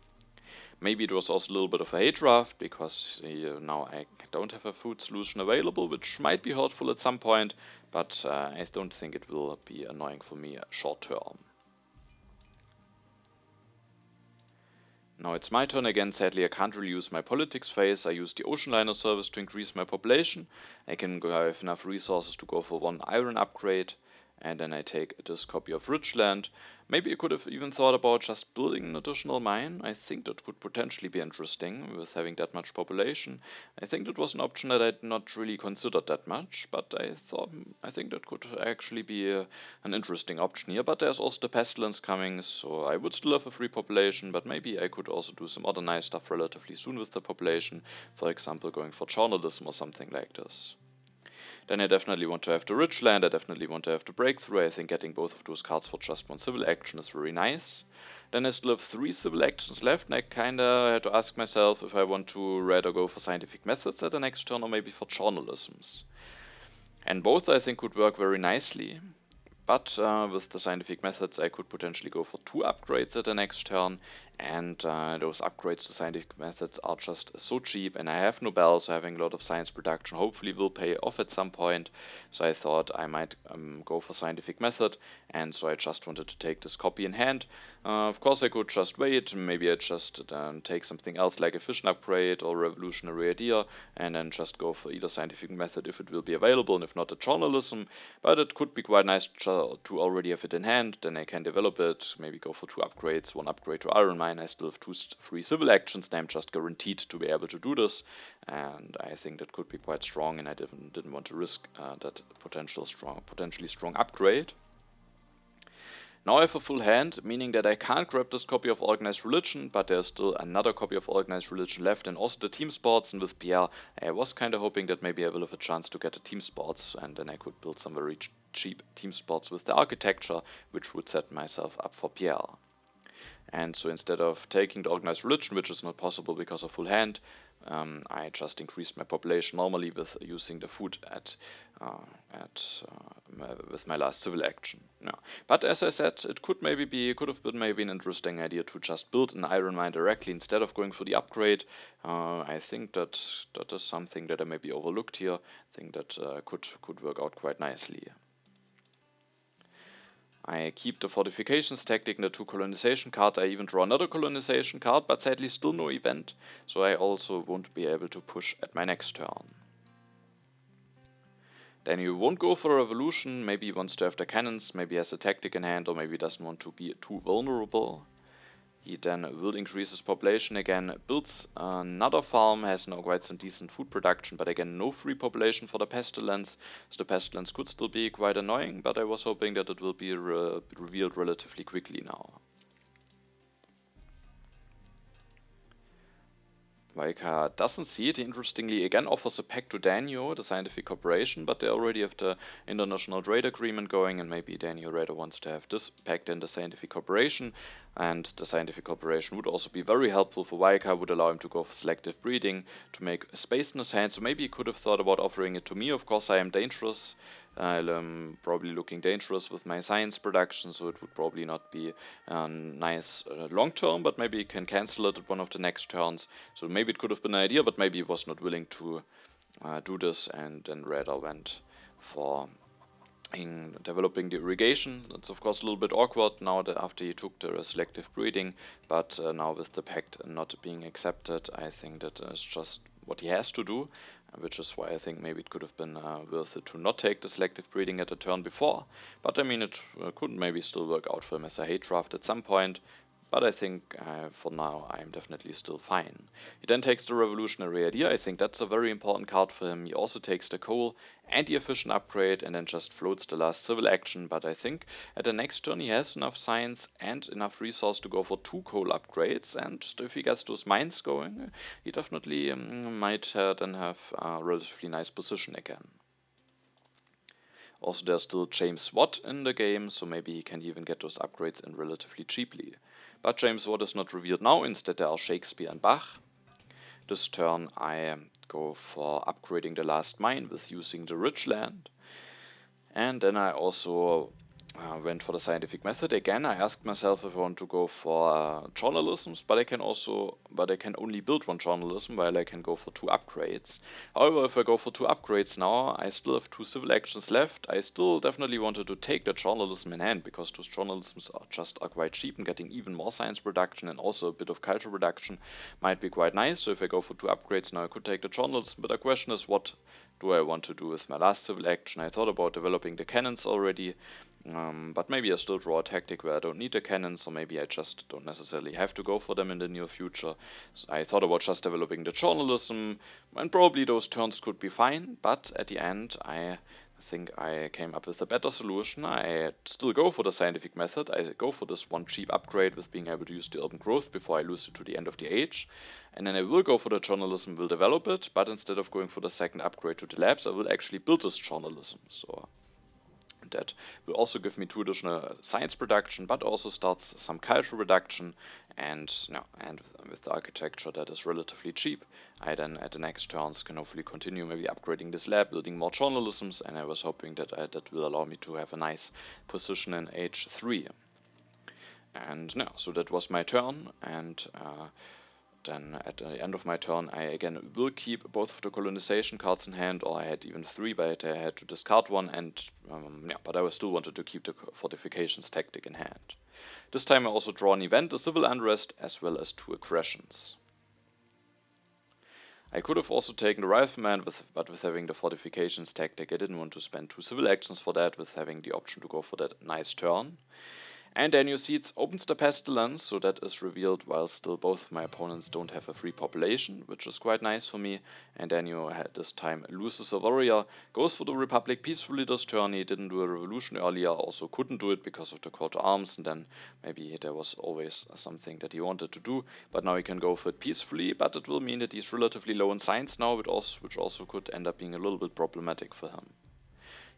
Maybe it was also a little bit of a hate draft, because now I don't have a food solution available, which might be hurtful at some point, but I don't think it will be annoying for me short term. Now it's my turn again. Sadly, I can't really use my politics phase. I use the ocean liner service to increase my population. I can have enough resources to go for 1 iron upgrade. And then I take this copy of Ridgeland. Maybe I could have even thought about just building an additional mine. I think that could potentially be interesting with having that much population. I think that was an option that I'd not really considered that much, but I think that could actually be an interesting option here. But there's also the pestilence coming, so I would still have a free population, but maybe I could also do some other nice stuff relatively soon with the population. For example, going for journalism or something like this. Then I definitely want to have the Ridgeland, I definitely want to have the Breakthrough. I think getting both of those cards for just 1 civil action is very nice. Then I still have 3 civil actions left, and I kinda had to ask myself if I want to rather go for scientific methods at the next turn or maybe for journalisms. And both I think would work very nicely. But with the scientific methods, I could potentially go for 2 upgrades at the next turn, and those upgrades to scientific methods are just so cheap, and I have no bells, so having a lot of science production hopefully will pay off at some point. So I thought I might go for scientific method, and so I just wanted to take this copy in hand. Of course, I could just wait. Maybe I just take something else like a fission upgrade or revolutionary idea, and then just go for either scientific method if it will be available, and if not, a journalism. But it could be quite nice to already have it in hand. Then I can develop it, maybe go for 2 upgrades, 1 upgrade to Iron Mine. I still have 2 free civil actions, and I'm just guaranteed to be able to do this. And I think that could be quite strong, and I didn't want to risk that potentially strong upgrade. Now I have a full hand, meaning that I can't grab this copy of Organized Religion, but there's still another copy of Organized Religion left, and also the Team Sports. And with Pierre, I was kind of hoping that maybe I will have a chance to get a Team Sports, and then I could build some very cheap Team Sports with the architecture, which would set myself up for Pierre. And so instead of taking the Organized Religion, which is not possible because of full hand, I just increased my population normally with using the food with my last civil action. No. But as I said, it could have been maybe an interesting idea to just build an iron mine directly instead of going for the upgrade. I think that is something that I maybe overlooked here. I think that could work out quite nicely. I keep the fortifications tactic and the 2 colonization cards. I even draw another colonization card, but sadly still no event, so I also won't be able to push at my next turn. Then you won't go for a revolution. Maybe he wants to have the cannons, maybe he has a tactic in hand, or maybe he doesn't want to be too vulnerable. He then will increase his population again, builds another farm, has now quite some decent food production, but again no free population for the pestilence. So the pestilence could still be quite annoying, but I was hoping that it will be revealed relatively quickly now. Veikka doesn't see it. He interestingly again offers a pact to DANeo, the scientific corporation, but they already have the international trade agreement going, and maybe DANeo rather wants to have this pact in the scientific corporation. And the scientific corporation would also be very helpful for Veikka, would allow him to go for selective breeding, to make space in his hand. So maybe he could have thought about offering it to me. Of course, I am dangerous. I'm probably looking dangerous with my science production, so it would probably not be nice long term, but maybe he can cancel it at one of the next turns. So maybe it could have been an idea, but maybe he was not willing to do this, and then rather went for in developing the irrigation. That's of course a little bit awkward now that after he took the selective breeding, but now with the pact not being accepted, I think that is just what he has to do, which is why I think maybe it could have been worth it to not take the selective breeding at the turn before. But I mean, it could maybe still work out for him as a hate draft at some point. but I think for now I'm definitely still fine. He then takes the revolutionary idea. I think that's a very important card for him. He also takes the coal and the efficient upgrade and then just floats the last civil action, but I think at the next turn he has enough science and enough resource to go for 2 coal upgrades, and if he gets those mines going, he definitely might then have a relatively nice position again. Also, there's still James Watt in the game, so maybe he can even get those upgrades in relatively cheaply. But James Watt is not revealed now, instead there are Shakespeare and Bach. This turn I go for upgrading the last mine with using the rich land. And then I also went for the scientific method. Again, I asked myself if I want to go for journalisms, but I can only build one journalism, while I can go for 2 upgrades. However, if I go for 2 upgrades now, I still have 2 civil actions left. I still definitely wanted to take the journalism in hand, because those journalisms are quite cheap, and getting even more science production and also a bit of culture production might be quite nice. So if I go for 2 upgrades now, I could take the journalism, but the question is, what do I want to do with my last civil action? I thought about developing the cannons already, but maybe I still draw a tactic where I don't need the cannons, or maybe I just don't necessarily have to go for them in the near future. So I thought about just developing the journalism, and probably those turns could be fine, but at the end I think I came up with a better solution. I still go for the scientific method. I go for this one cheap upgrade with being able to use the urban growth before I lose it to the end of the age. And then I will go for the journalism, will develop it, but instead of going for the second upgrade to the labs, I will actually build this journalism. So that will also give me 2 additional science production, but also starts some cultural production, and with the architecture that is relatively cheap, I then at the next turns can hopefully continue maybe upgrading this lab, building more journalisms, and I was hoping that that will allow me to have a nice position in age 3. And now, so that was my turn, and then at the end of my turn, I again will keep both of the colonization cards in hand, or I had even 3, but I had to discard one, and but I still wanted to keep the fortifications tactic in hand. This time I also draw an event, a civil unrest, as well as 2 aggressions. I could have also taken the rifleman, but with having the fortifications tactic, I didn't want to spend 2 civil actions for that, with having the option to go for that nice turn. And then you see it opens the pestilence, so that is revealed while still both of my opponents don't have a free population, which is quite nice for me. And then you this time loses a warrior, goes for the Republic peacefully this turn. He didn't do a revolution earlier, also couldn't do it because of the coat of arms, and then maybe there was always something that he wanted to do, but now he can go for it peacefully, but it will mean that he's relatively low in science now, which also could end up being a little bit problematic for him.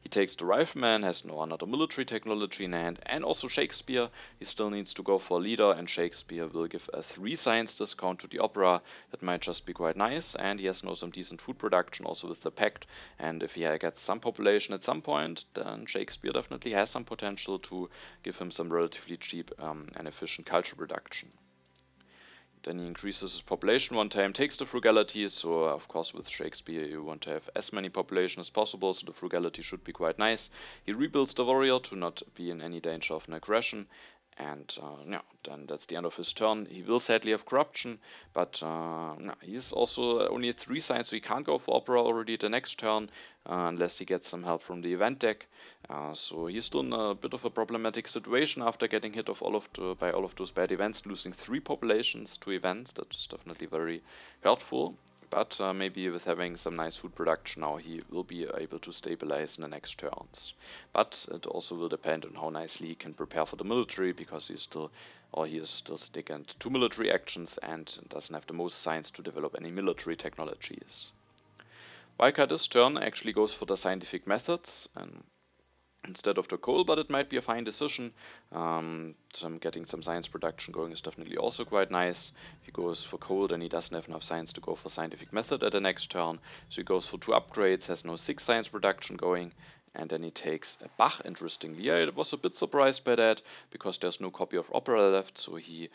He takes the rifleman, has no another military technology in hand, and also Shakespeare. He still needs to go for a leader, and Shakespeare will give a 3 science discount to the opera. That might just be quite nice, and he has now some decent food production also with the pact, and if he gets some population at some point, then Shakespeare definitely has some potential to give him some relatively cheap and efficient culture production. Then he increases his population 1 time, takes the frugality, so of course with Shakespeare you want to have as many population as possible, so the frugality should be quite nice. He rebuilds the warrior to not be in any danger of an aggression, and then that's the end of his turn. He will sadly have corruption, but he's also only at 3 science, so he can't go for opera already the next turn, unless he gets some help from the event deck. So he's still in a bit of a problematic situation after getting hit by all of those bad events, losing 3 populations to events. That's definitely very hurtful. But maybe with having some nice food production now, he will be able to stabilize in the next turns. But it also will depend on how nicely he can prepare for the military, because he is still sticking to 2 military actions and doesn't have the most science to develop any military technologies. Veikka this turn actually goes for the scientific methods instead of the coal, but it might be a fine decision. Getting some science production going is definitely also quite nice. If he goes for coal, then he doesn't have enough science to go for scientific method at the next turn, so he goes for 2 upgrades, has no 6 science production going, and then he takes a Bach, interestingly. I was a bit surprised by that, because there's no copy of opera left, so he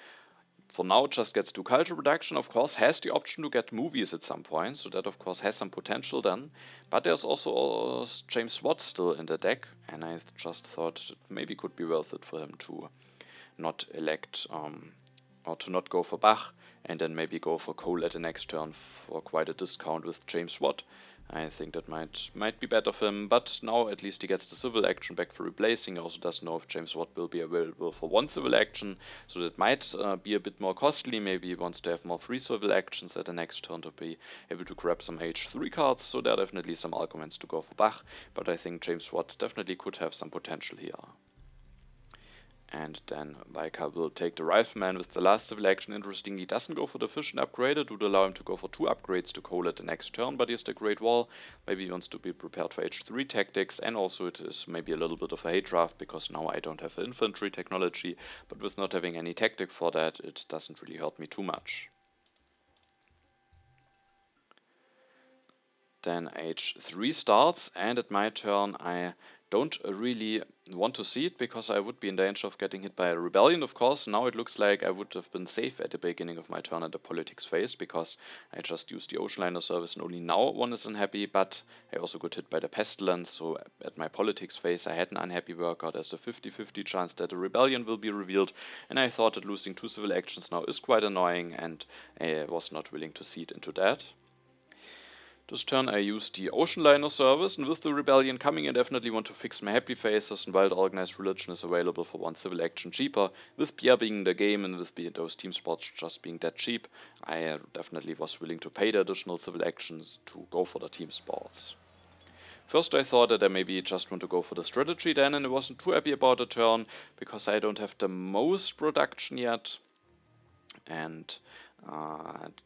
for now just gets 2 culture production. Of course has the option to get movies at some point, so that of course has some potential then, but there's also James Watt still in the deck, and I just thought it maybe could be worth it for him to not elect or to not go for Bach, and then maybe go for coal at the next turn for quite a discount with James Watt. I think that might be better for him, but now at least he gets the civil action back for replacing. He also doesn't know if James Watt will be available for one civil action, so that might be a bit more costly. Maybe he wants to have more 3 civil actions at the next turn to be able to grab some H3 cards, so there are definitely some arguments to go for Bach, but I think James Watt definitely could have some potential here. And then Veikka will take the Rifleman with the last civil action. Interestingly, he doesn't go for the Efficient upgrade. It would allow him to go for 2 upgrades to coal at the next turn, but he has the Great Wall. Maybe he wants to be prepared for H3 tactics, and also it is maybe a little bit of a hate draft, because now I don't have infantry technology, but with not having any tactic for that, it doesn't really hurt me too much. Then H3 starts, and at my turn I don't really want to see it, because I would be in danger of getting hit by a rebellion, of course. Now it looks like I would have been safe at the beginning of my turn at the politics phase, because I just used the ocean liner service and only now one is unhappy, but I also got hit by the pestilence, so at my politics phase I had an unhappy worker. There's a 50-50 chance that a rebellion will be revealed, and I thought that losing 2 civil actions now is quite annoying, and I was not willing to cede into that. This turn I used the Ocean Liner service, and with the rebellion coming, I definitely want to fix my happy faces, and while the Organized Religion is available for 1 civil action cheaper, with Pierre being in the game and with those team spots just being that cheap, I definitely was willing to pay the additional civil actions to go for the team spots. First I thought that I maybe just want to go for the strategy then, and I wasn't too happy about the turn, because I don't have the most production yet, and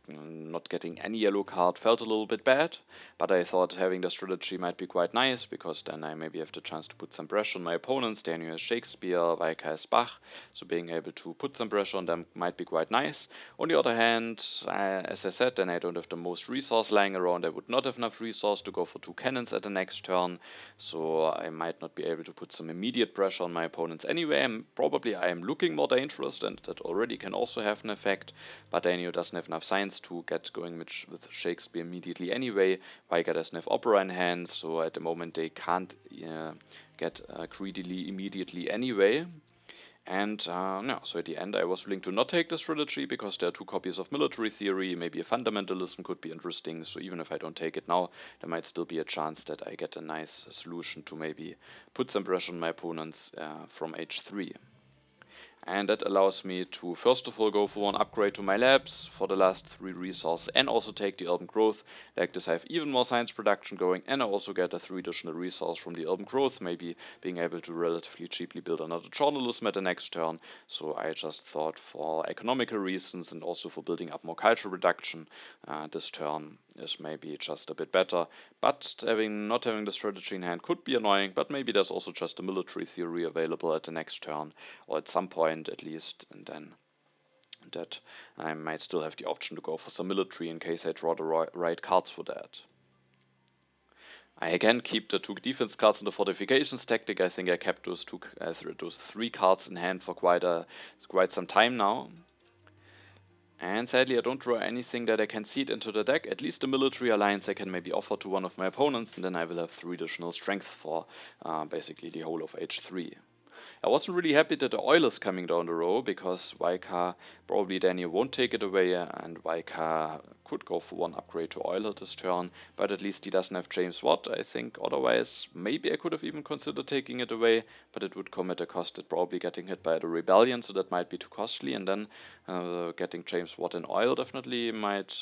not getting any yellow card felt a little bit bad, but I thought having the strategy might be quite nice, because then I maybe have the chance to put some pressure on my opponents. DANeo has Shakespeare, Veikka has Bach, so being able to put some pressure on them might be quite nice. On the other hand, as I said, then I don't have the most resource lying around. I would not have enough resource to go for 2 cannons at the next turn, so I might not be able to put some immediate pressure on my opponents anyway. I am looking more dangerous, and that already can also have an effect, but DANeo doesn't have enough science to get going with Shakespeare immediately anyway. Veikka doesn't have opera in hand, so at the moment they can't get greedily immediately anyway. And so at the end I was willing to not take the strategy, because there are 2 copies of military theory. Maybe a fundamentalism could be interesting, so even if I don't take it now, there might still be a chance that I get a nice solution to maybe put some pressure on my opponents from H3. And that allows me to first of all go for 1 upgrade to my labs for the last 3 resources, and also take the urban growth. Like this I have even more science production going, and I also get a 3 additional resource from the urban growth, maybe being able to relatively cheaply build another journalism at the next turn. So I just thought, for economical reasons and also for building up more cultural reduction, this turn is maybe just a bit better. But not having the strategy in hand could be annoying, but maybe there's also just a military theory available at the next turn, or at some point at least, and then that I might still have the option to go for some military in case I draw the right cards for that. I again keep the 2 defense cards in the fortifications tactic. I think I kept those 3 cards in hand for quite some time now. And sadly I don't draw anything that I can seed into the deck. At least the military alliance I can maybe offer to one of my opponents, and then I will have 3 additional strength for basically the whole of H3. I wasn't really happy that the oil is coming down the row, because Veikka, probably DANeo won't take it away, and Veikka could go for 1 upgrade to oil this turn, but at least he doesn't have James Watt. I think otherwise maybe I could have even considered taking it away, but it would come at a cost of probably getting hit by the rebellion, so that might be too costly, and then getting James Watt in oil definitely might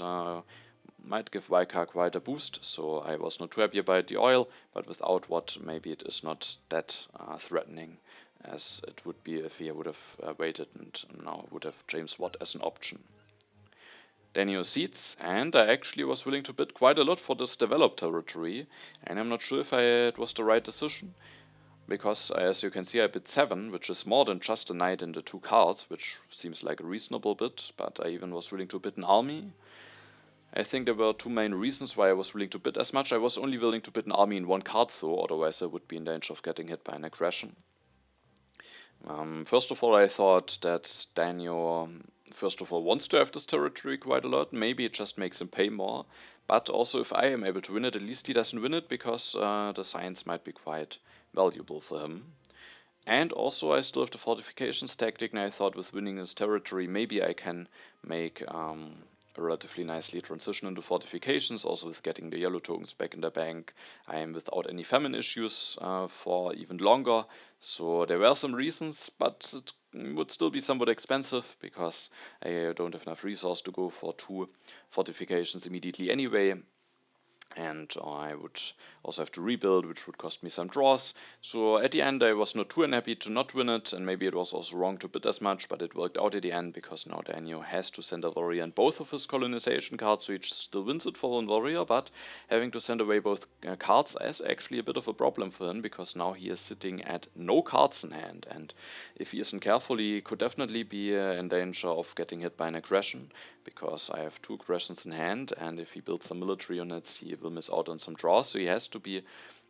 give Veikka quite a boost, so I was not too happy about the oil, but without Watt maybe it is not that threatening as it would be if he would have waited and now would have James Watt as an option. DANeo seeds, and I actually was willing to bid quite a lot for this developed territory, and I'm not sure if it was the right decision, because as you can see I bid 7, which is more than just a knight and the 2 cards, which seems like a reasonable bid, but I even was willing to bid an army. I think there were 2 main reasons why I was willing to bid as much. I was only willing to bid an army in 1 card though, otherwise I would be in danger of getting hit by an aggression. First of all, I thought that DANeo, first of all, wants to have this territory quite a lot. Maybe it just makes him pay more. But also, if I am able to win it, at least he doesn't win it, because the science might be quite valuable for him. And also, I still have the fortifications tactic, and I thought with winning this territory, maybe I can make relatively nicely transition into fortifications, also with getting the yellow tokens back in the bank. I am without any famine issues for even longer, so there were some reasons, but it would still be somewhat expensive because I don't have enough resource to go for 2 fortifications immediately anyway. And I would also have to rebuild, which would cost me some draws. So at the end I was not too unhappy to not win it, and maybe it was also wrong to bid as much, but it worked out at the end because now DANeo has to send a warrior and both of his colonization cards, so he still wins it for one warrior, but having to send away both cards is actually a bit of a problem for him, because now he is sitting at no cards in hand, and if he isn't careful he could definitely be in danger of getting hit by an aggression, because I have 2 aggressions in hand, and if he builds some military units he will miss out on some draws, so he has to be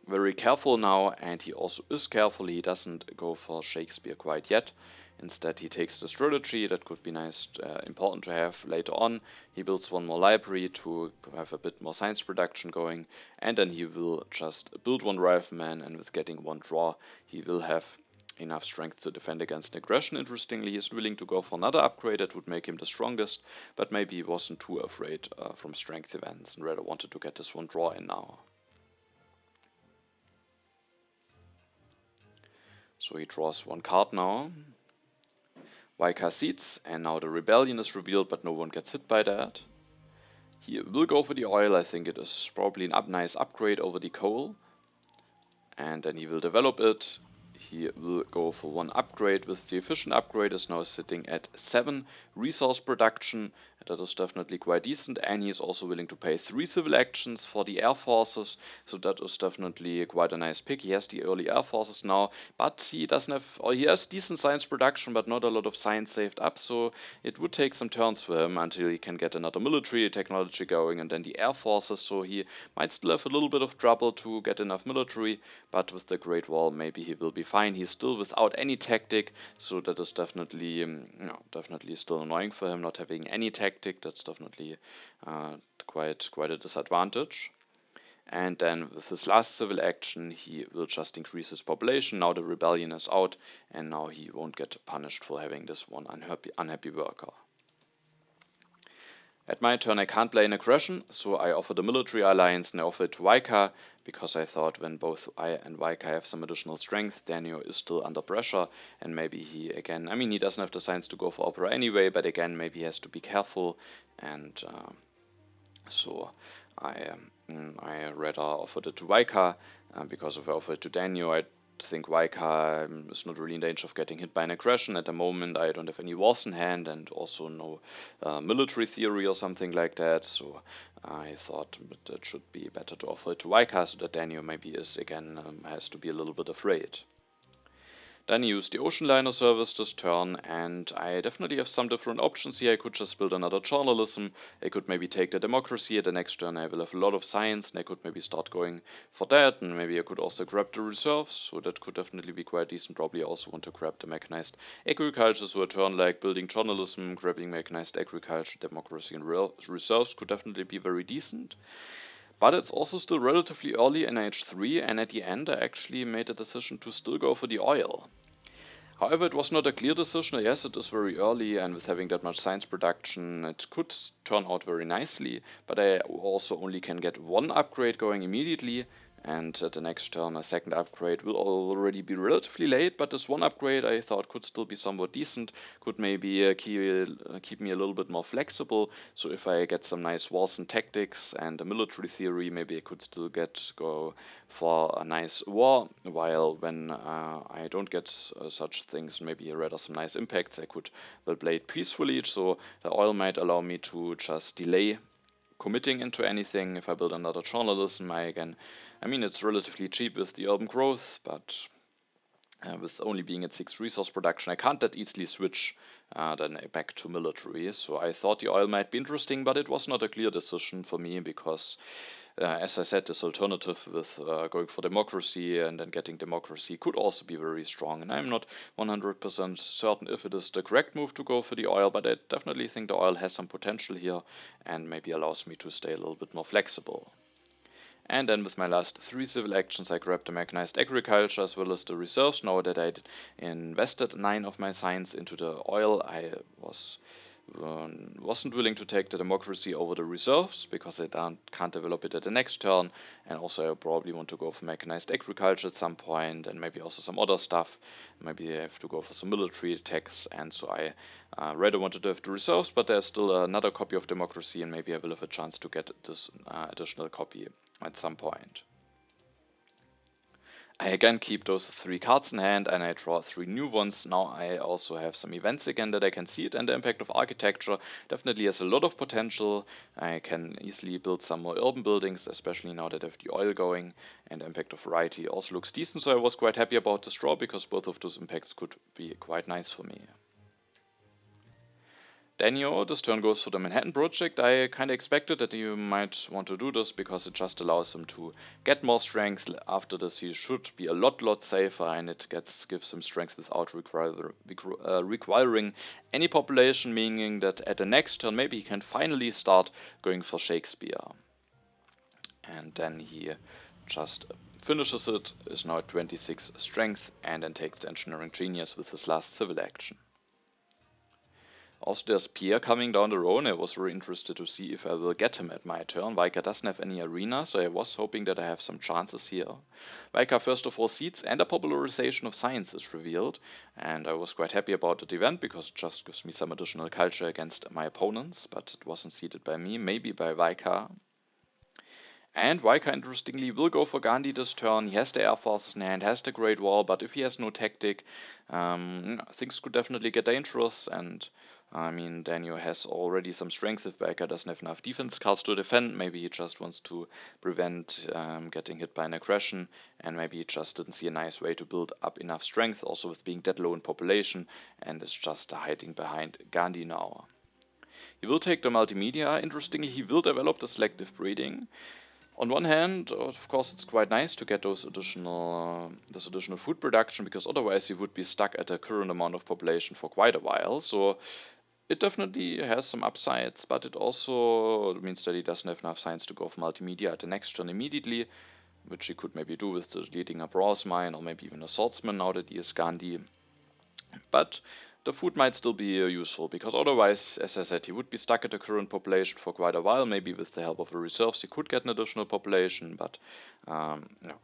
very careful now, and he also is careful. He doesn't go for Shakespeare quite yet. Instead he takes the strategy. That could be nice, important to have later on. He builds 1 more library to have a bit more science production going, and then he will just build 1 rifleman, and with getting 1 draw he will have enough strength to defend against aggression. Interestingly, he is willing to go for another upgrade that would make him the strongest, but maybe he wasn't too afraid from strength events and rather wanted to get this 1 draw in now. So he draws 1 card now. Veikka seats, and now the rebellion is revealed, but no one gets hit by that. He will go for the oil. I think it is probably a nice upgrade over the coal. And then he will develop it. He will go for 1 upgrade. With the efficient upgrade is now sitting at 7 resource production. That is definitely quite decent, and he is also willing to pay 3 civil actions for the air forces, so that is definitely quite a nice pick. He has the early air forces now, but he doesn't have, or he has decent science production, but not a lot of science saved up, so it would take some turns for him until he can get another military technology going, and then the air forces, so he might still have a little bit of trouble to get enough military, but with the Great Wall maybe he will be fine. He's still without any tactic, so that is definitely, definitely still annoying for him not having any tactic. That's definitely quite a disadvantage. And then with his last civil action he will just increase his population. Now the rebellion is out, and now he won't get punished for having this 1 unhappy worker. At my turn I can't play an aggression, so I offer the military alliance, and I offer it to Veikka, because I thought when both I and Veikka have some additional strength, DANeo is still under pressure, and maybe he again, he doesn't have the science to go for opera anyway, but again maybe he has to be careful, and so I rather offered it to Veikka, because if I offer it to DANeo I think Veikka is not really in danger of getting hit by an aggression. At the moment I don't have any wars in hand, and also no military theory or something like that, so I thought that it should be better to offer it to Veikka, so that DANeo maybe is again has to be a little bit afraid. Then I use the ocean liner service this turn, and I definitely have some different options here. I could just build another journalism, I could maybe take the democracy. At the next turn I will have a lot of science, and I could maybe start going for that, and maybe I could also grab the reserves, so that could definitely be quite decent. Probably I also want to grab the mechanized agriculture, so a turn like building journalism, grabbing mechanized agriculture, democracy, and reserves could definitely be very decent. But it's also still relatively early in age 3, and at the end I actually made a decision to still go for the oil. However, it was not a clear decision. Yes, it is very early, and with having that much science production it could turn out very nicely, but I also only can get 1 upgrade going immediately, and at the next turn a 2nd upgrade will already be relatively late, but this 1 upgrade I thought could still be somewhat decent, could maybe keep me a little bit more flexible, so if I get some nice wars and tactics and a military theory, maybe I could still go for a nice war, while when I don't get such things, maybe rather some nice impacts, I could well play it peacefully, so the oil might allow me to just delay committing into anything. If I build another journalism, it's relatively cheap with the urban growth, but with only being at 6 resource production, I can't that easily switch then back to military. So I thought the oil might be interesting, but it was not a clear decision for me, because as I said, this alternative with going for democracy and then getting democracy could also be very strong, and I'm not 100% certain if it is the correct move to go for the oil, but I definitely think the oil has some potential here and maybe allows me to stay a little bit more flexible. And then with my last 3 civil actions I grabbed the mechanized agriculture as well as the reserves. Now that I invested 9 of my science into the oil, I was wasn't willing to take the democracy over the reserves because they can't develop it at the next turn, and also I probably want to go for mechanized agriculture at some point, and maybe also some other stuff. Maybe I have to go for some military attacks, and so I rather wanted to have the reserves, but there's still another copy of democracy, and maybe I will have a chance to get this additional copy at some point. I again keep those 3 cards in hand, and I draw 3 new ones. Now I also have some events again that I can see it, and the impact of architecture definitely has a lot of potential. I can easily build some more urban buildings, especially now that I have the oil going, and the impact of variety also looks decent, so I was quite happy about this draw, because both of those impacts could be quite nice for me. DANeo, this turn goes for the Manhattan Project. I kind of expected that you might want to do this because it just allows him to get more strength. After this, he should be a lot safer, and it gives him strength without requiring any population, meaning that at the next turn maybe he can finally start going for Shakespeare. And then he just finishes it, is now at 26 strength, and then takes the Engineering Genius with his last civil action. Also, there's Pierre coming down the road, and I was very interested to see if I will get him at my turn. Veikka doesn't have any arena, so I was hoping that I have some chances here. Veikka first of all seeds, and a popularization of science is revealed, and I was quite happy about that event because it just gives me some additional culture against my opponents, but it wasn't seeded by me, maybe by Veikka. And Veikka, interestingly, will go for Gandhi this turn. He has the Air Forces in hand, has the Great Wall, but if he has no tactic, things could definitely get dangerous, and I mean, Daniel has already some strength if Veikka doesn't have enough defense cards to defend. Maybe he just wants to prevent getting hit by an aggression, and maybe he just didn't see a nice way to build up enough strength, also with being that low in population, and is just hiding behind Gandhi now. He will take the multimedia. Interestingly, he will develop the selective breeding. On one hand, of course, it's quite nice to get this additional food production, because otherwise he would be stuck at a current amount of population for quite a while. So it definitely has some upsides, but it also means that he doesn't have enough science to go for multimedia at the next turn immediately, which he could maybe do with leading a bronze mine, or maybe even a swordsman now that he is Gandhi. But the food might still be useful, because otherwise, as I said, he would be stuck at the current population for quite a while. Maybe with the help of the reserves he could get an additional population, but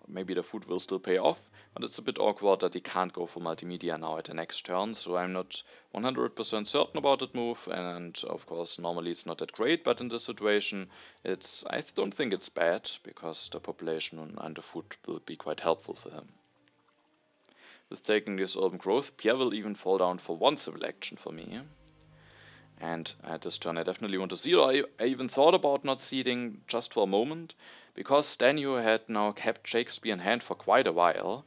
maybe the food will still pay off. But it's a bit awkward that he can't go for multimedia now at the next turn, so I'm not 100% certain about that move, and of course normally it's not that great, but in this situation I don't think it's bad, because the population and the food will be quite helpful for him. With taking this urban growth, Pierre will even fall down for 1 civil action for me. And at this turn I definitely want to seed. I even thought about not seeding just for a moment, because Daniel had now kept Shakespeare in hand for quite a while,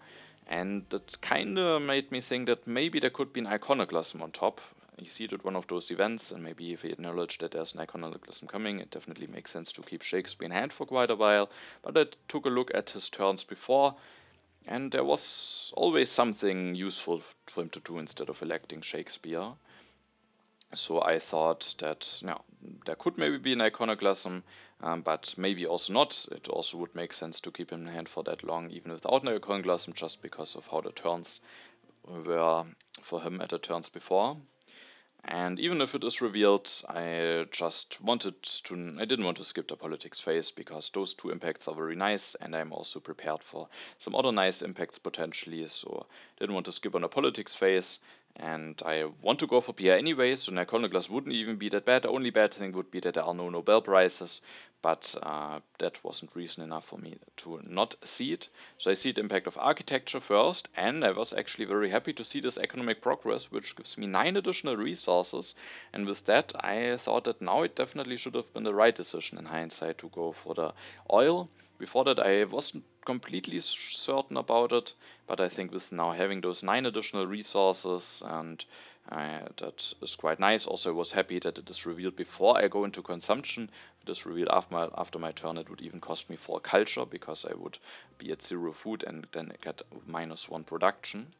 and that kinda made me think that maybe there could be an iconoclasm on top. He seeded one of those events, and maybe if he acknowledged that there's an iconoclasm coming, it definitely makes sense to keep Shakespeare in hand for quite a while. But I took a look at his turns before, and there was always something useful for him to do instead of electing Shakespeare. So I thought that there could maybe be an iconoclasm, but maybe also not. It also would make sense to keep him in hand for that long, even without an iconoclasm, just because of how the turns were for him at the turns before. And even if it is revealed, I didn't want to skip the politics phase, because those 2 impacts are very nice, and I'm also prepared for some other nice impacts potentially, so didn't want to skip on the politics phase, and I want to go for PR anyway, so an iconoclast wouldn't even be that bad. The only bad thing would be that there are no Nobel Prizes, but that wasn't reason enough for me to not see it. So I see the impact of architecture first, and I was actually very happy to see this economic progress, which gives me 9 additional resources, and with that I thought that now it definitely should have been the right decision in hindsight to go for the oil. Before that I wasn't completely certain about it, but I think with now having those 9 additional resources, and that is quite nice. Also, I was happy that it is revealed before I go into consumption. If it is revealed after my turn, it would even cost me 4 culture, because I would be at 0 food and then get -1 production.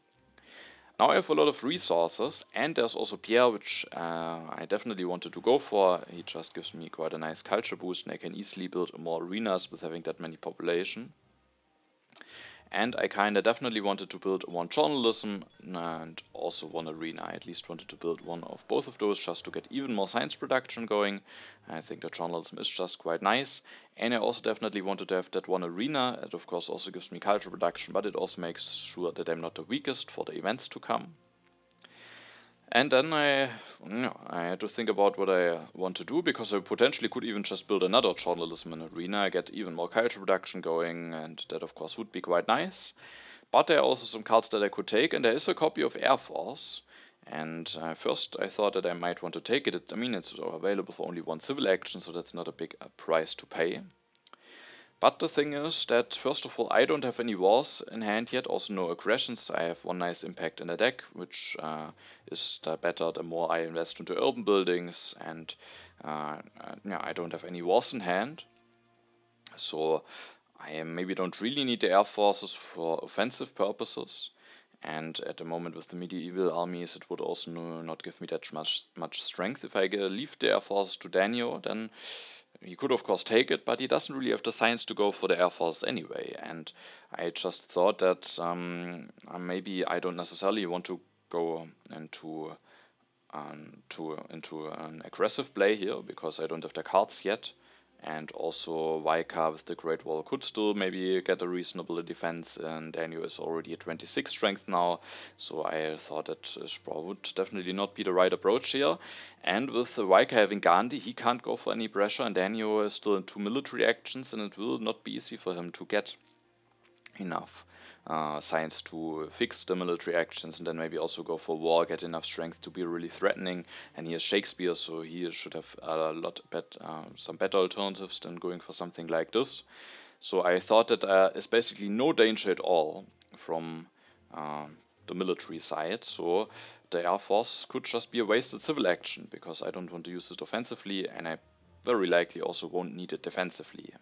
Now I have a lot of resources, and there's also Pierre, which I definitely wanted to go for. He just gives me quite a nice culture boost, and I can easily build more arenas with having that many population. And I kinda definitely wanted to build one journalism and also one arena. I at least wanted to build one of both of those just to get even more science production going. I think the journalism is just quite nice. And I also definitely wanted to have that one arena. It of course also gives me culture production, but it also makes sure that I'm not the weakest for the events to come. And then I had to think about what I want to do, because I potentially could even just build another journalism in arena, get even more culture production going, and that of course would be quite nice. But there are also some cards that I could take, and there is a copy of Air Force. And first I thought that I might want to take it. I mean, it's available for only one civil action, so that's not a big price to pay. But the thing is that, first of all, I don't have any wars in hand yet, also no aggressions. I have one nice impact in the deck, which is better the more I invest into urban buildings, and yeah, I don't have any wars in hand. So I maybe don't really need the air forces for offensive purposes. And at the moment with the medieval armies, it would also not give me that much strength. If I leave the air forces to DANeo, then he could of course take it, but he doesn't really have the science to go for the Air Force anyway. And I just thought that maybe I don't necessarily want to go into an aggressive play here, because I don't have the cards yet. And also Veikka with the Great Wall could still maybe get a reasonable defense, and DANeo is already at 26 strength now, so I thought that would definitely not be the right approach here. And with Veikka having Gandhi, he can't go for any pressure, and DANeo is still in 2 military actions, and it will not be easy for him to get enough science to fix the military actions, and then maybe also go for war, get enough strength to be really threatening. And he has Shakespeare, so he should have some better alternatives than going for something like this. So I thought that there's basically no danger at all from the military side, so the Air Force could just be a wasted civil action, because I don't want to use it offensively, and I very likely also won't need it defensively.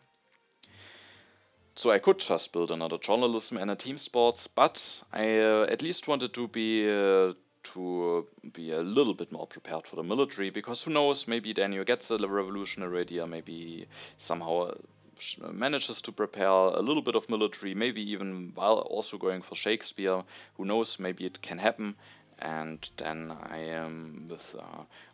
So I could just build another journalism and a team sports, but I at least wanted to be a little bit more prepared for the military, because who knows, maybe Daniel gets a revolutionary idea, maybe somehow manages to prepare a little bit of military, maybe even while also going for Shakespeare. Who knows, maybe it can happen. And then I am with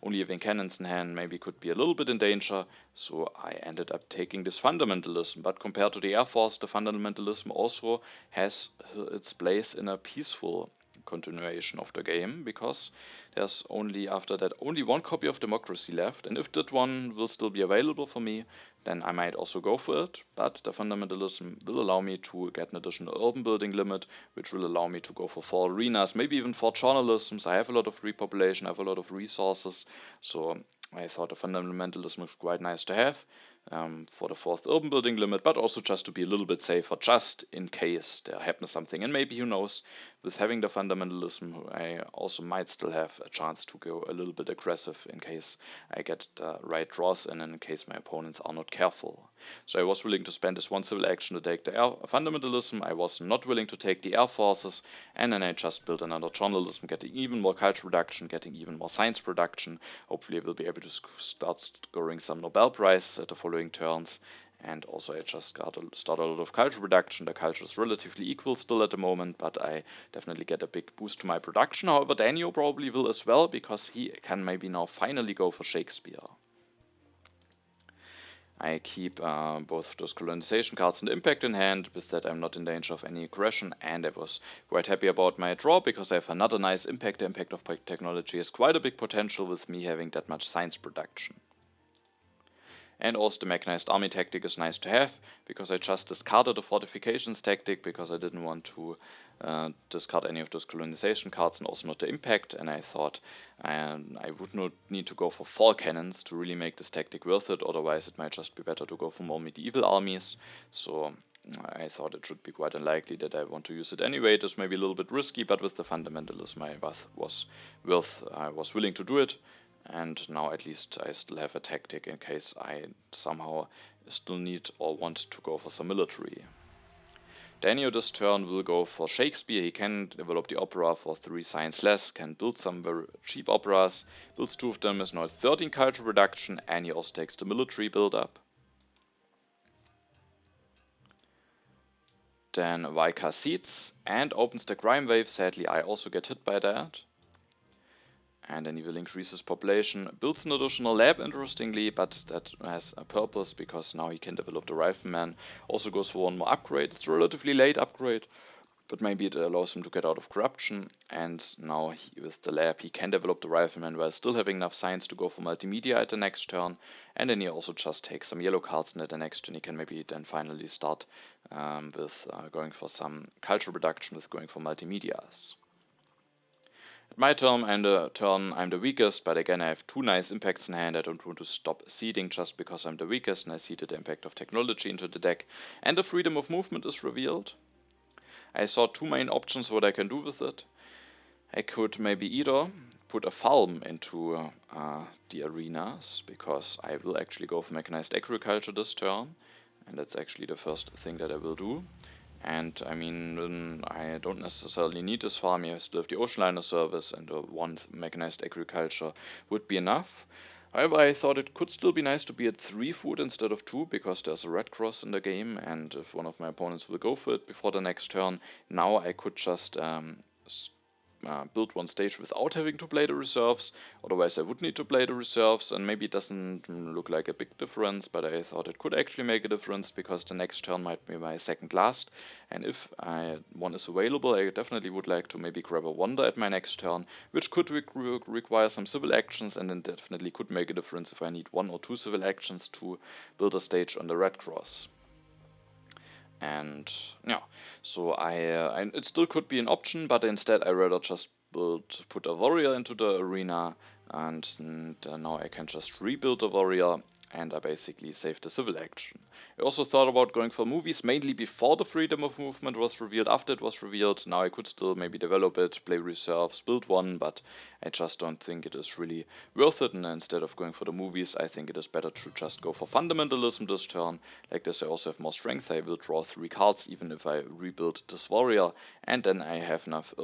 only having cannons in hand, maybe could be a little bit in danger. So I ended up taking this fundamentalism. But compared to the Air Force, the fundamentalism also has its place in a peaceful continuation of the game, because there's only after that only one copy of democracy left, and if that one will still be available for me, then I might also go for it. But the fundamentalism will allow me to get an additional urban building limit, which will allow me to go for 4 arenas, maybe even 4 journalisms. I have a lot of repopulation, I have a lot of resources, so I thought the fundamentalism was quite nice to have. For the 4th urban building limit, but also just to be a little bit safer, just in case there happens something. And maybe, who knows, with having the fundamentalism, I also might still have a chance to go a little bit aggressive in case I get the right draws and in case my opponents are not careful. So I was willing to spend this one civil action to take the fundamentalism, I was not willing to take the air forces, and then I just built another journalism, getting even more culture production, getting even more science production. Hopefully I will be able to start scoring some Nobel Prizes at the following turns. And also I just started a lot of culture production. The culture is relatively equal still at the moment, but I definitely get a big boost to my production. However, Daniel probably will as well, because he can maybe now finally go for Shakespeare. I keep both of those colonization cards and impact in hand. With that I'm not in danger of any aggression, and I was quite happy about my draw, because I have another nice impact. The impact of technology has quite a big potential with me having that much science production. And also the mechanized army tactic is nice to have, because I just discarded the fortifications tactic, because I didn't want to discard any of those colonization cards, and also not the impact, and I thought I would not need to go for 4 cannons to really make this tactic worth it, otherwise it might just be better to go for more medieval armies. So I thought it should be quite unlikely that I want to use it anyway. It is maybe a little bit risky, but with the fundamentalism I was willing to do it. And now at least I still have a tactic in case I somehow still need or want to go for some military. Daniel this turn will go for Shakespeare. He can develop the opera for 3 science less, can build some very cheap operas, builds 2 of them, is now 13 culture reduction, and he also takes the military build up. Then Veikka seeds and opens the crime wave. Sadly, I also get hit by that. And then he will increase his population. Builds an additional lab, interestingly, but that has a purpose because now he can develop the rifleman. Also goes for one more upgrade. It's a relatively late upgrade, but maybe it allows him to get out of corruption. And now with the lab, he can develop the rifleman while still having enough science to go for multimedia at the next turn. And then he also just takes some yellow cards, and at the next turn he can maybe then finally start with going for some culture reduction, with going for multimedias. At my turn, I'm the weakest, but again I have two nice impacts in hand. I don't want to stop seeding just because I'm the weakest, and I seeded the impact of technology into the deck, and the freedom of movement is revealed. I saw two main options what I can do with it. I could maybe either put a farm into the arenas, because I will actually go for mechanized agriculture this turn, and that's actually the first thing that I will do. And I mean, I don't necessarily need this farm. I still have the ocean liner service, and one mechanized agriculture would be enough. However, I thought it could still be nice to be at 3 food instead of 2, because there's a red cross in the game, and if one of my opponents will go for it before the next turn, now I could just build one stage without having to play the reserves. Otherwise I would need to play the reserves, and maybe it doesn't look like a big difference, but I thought it could actually make a difference, because the next turn might be my second last, and if one is available, I definitely would like to maybe grab a wonder at my next turn, which could require some civil actions, and then definitely could make a difference if I need 1 or 2 civil actions to build a stage on the red cross. And yeah, so it still could be an option, but instead I rather just put a warrior into the arena, and now I can just rebuild the warrior, and I basically save the civil action. I also thought about going for movies, mainly before the freedom of movement was revealed. After it was revealed, now I could still maybe develop it, play reserves, build one, but I just don't think it is really worth it, and instead of going for the movies, I think it is better to just go for fundamentalism this turn. Like this I also have more strength. I will draw 3 cards even if I rebuild this warrior, and then I have enough,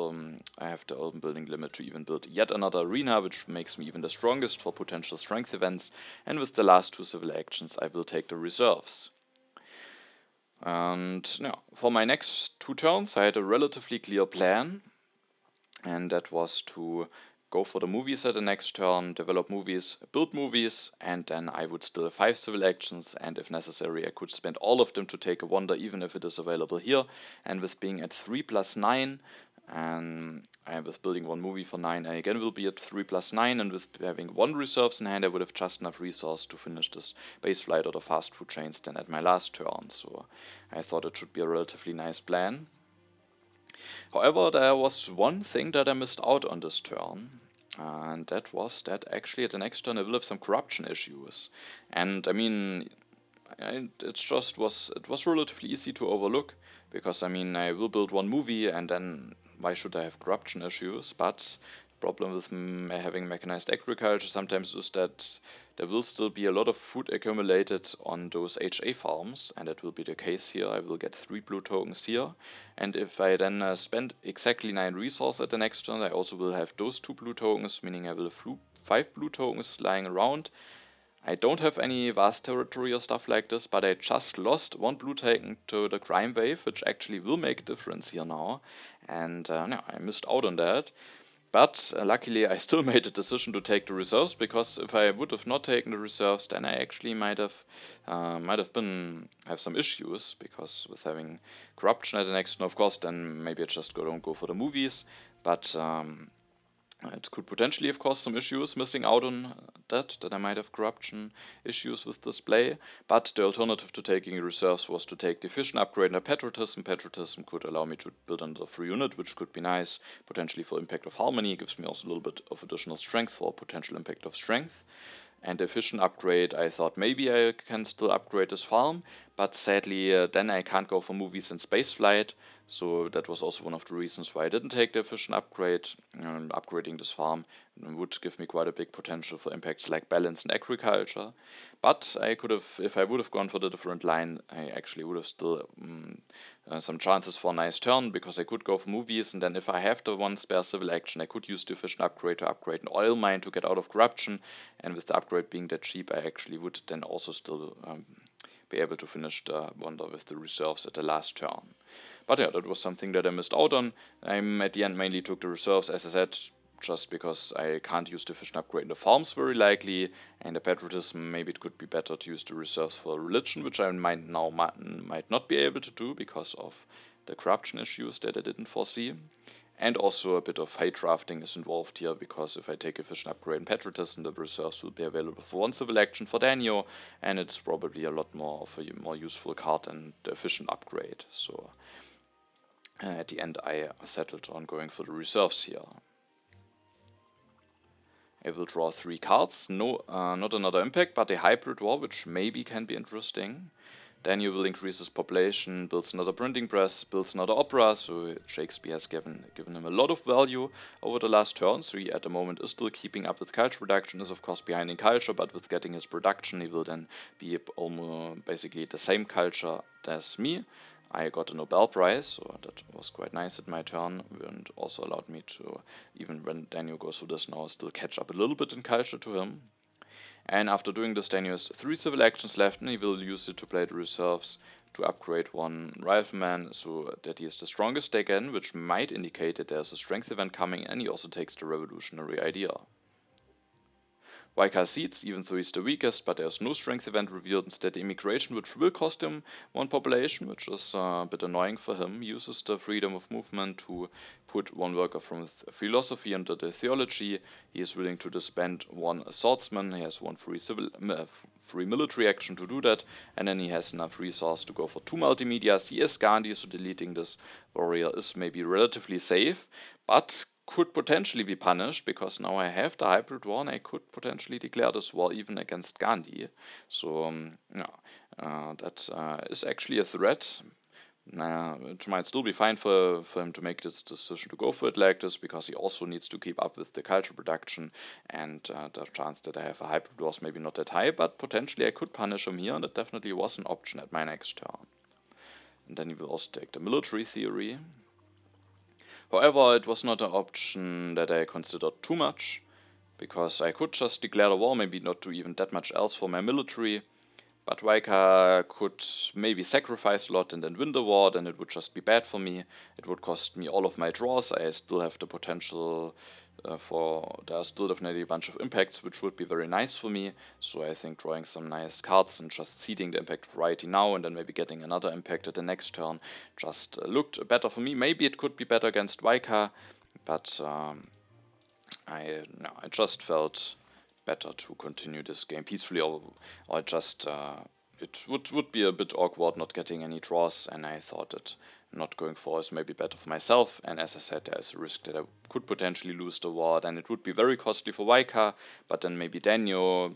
I have the urban building limit to even build yet another arena, which makes me even the strongest for potential strength events, and with the last 2 civil actions I will take the reserves. And now, for my next 2 turns I had a relatively clear plan, and that was to go for the movies at the next turn, develop movies, build movies, and then I would still have 5 civil actions, and if necessary I could spend all of them to take a wonder, even if it is available here. And with being at 3 plus 9, and with building 1 movie for 9, I again will be at 3 plus 9, and with having 1 reserves in hand I would have just enough resource to finish this base flight or the fast food chains then at my last turn, so I thought it should be a relatively nice plan. However, there was one thing that I missed out on this turn, and that was that actually at the next turn I will have some corruption issues. And I mean, it was relatively easy to overlook, because I mean I will build 1 movie, and then why should I have corruption issues? But the problem with having mechanized agriculture sometimes is that there will still be a lot of food accumulated on those HA farms, and that will be the case here. I will get 3 blue tokens here, and if I then spend exactly 9 resources at the next turn, I also will have those 2 blue tokens, meaning I will have 5 blue tokens lying around. I don't have any vast territory or stuff like this, but I just lost 1 blue token to the crime wave, which actually will make a difference here now, and yeah, I missed out on that. But luckily I still made a decision to take the reserves, because if I would have not taken the reserves, then I actually might have some issues, because with having corruption at the next, and of course then maybe I just don't go for the movies, but it could potentially have caused some issues missing out on that I might have corruption issues with display. But the alternative to taking reserves was to take the fission upgrade and patriotism. Patriotism could allow me to build another free unit, which could be nice, potentially for impact of harmony. It gives me also a little bit of additional strength for potential impact of strength. And the efficient upgrade, I thought maybe I can still upgrade this farm, but sadly then I can't go for movies and spaceflight, so that was also one of the reasons why I didn't take the efficient upgrade. Upgrading this farm would give me quite a big potential for impacts like balance and agriculture, but I could have, if I would have gone for the different line, I actually would have still some chances for a nice turn, because I could go for movies, and then if I have the 1 spare civil action I could use the efficient upgrade to upgrade an oil mine to get out of corruption, and with the upgrade being that cheap I actually would then also still be able to finish the wonder with the reserves at the last turn. But yeah, that was something that I missed out on. At the end mainly took the reserves, as I said, just because I can't use the efficient upgrade in the farms very likely, and the patriotism, maybe it could be better to use the reserves for religion, which I might not be able to do because of the corruption issues that I didn't foresee. And also a bit of hate drafting is involved here, because if I take efficient upgrade and patriotism, the reserves will be available for one civil action for DANeo, and it's probably a lot more of a more useful card than the efficient upgrade. So at the end I settled on going for the reserves here. I will draw 3 cards, no, not another impact, but a hybrid war, which maybe can be interesting. Then you will increase his population, builds another printing press, builds another opera, so Shakespeare has given him a lot of value over the last turn, so he at the moment is still keeping up with culture production, is of course behind in culture, but with getting his production he will then be almost basically the same culture as me. I got a Nobel Prize, so that was quite nice at my turn, and also allowed me to, even when Daniel goes through this now, still catch up a little bit in culture to him. And after doing this, Daniel has 3 civil actions left, and he will use it to play the reserves to upgrade 1 rifleman so that he is the strongest again, which might indicate that there's a strength event coming, and he also takes the revolutionary idea. Veikka seeds, even though he's the weakest, but there's no strength event revealed, instead the immigration, which will cost him 1 population, which is a bit annoying for him. He uses the freedom of movement to put 1 worker from philosophy under the theology. He is willing to disband 1 swordsman. He has 1 free military action to do that, and then he has enough resource to go for 2 multimedias. He is Gandhi, so deleting this warrior is maybe relatively safe, but could potentially be punished, because now I have the hybrid war and I could potentially declare this war even against Gandhi. So that is actually a threat. It might still be fine for him to make this decision to go for it like this, because he also needs to keep up with the culture production, and the chance that I have a hybrid war is maybe not that high, but potentially I could punish him here, and it definitely was an option at my next turn. And then he will also take the military theory. However, it was not an option that I considered too much, because I could just declare the war, maybe not do even that much else for my military, but Veikka could maybe sacrifice a lot and then win the war, then it would just be bad for me. It would cost me all of my draws. I still have the potential there are still definitely a bunch of impacts, which would be very nice for me. So I think drawing some nice cards and just seeding the impact variety now, and then maybe getting another impact at the next turn, just looked better for me. Maybe it could be better against Veikka, but I just felt better to continue this game peacefully, or just it would be a bit awkward not getting any draws, and I thought that not going for is maybe better for myself. And as I said, there is a risk that I could potentially lose the war, then it would be very costly for Veikka, but then maybe Daniel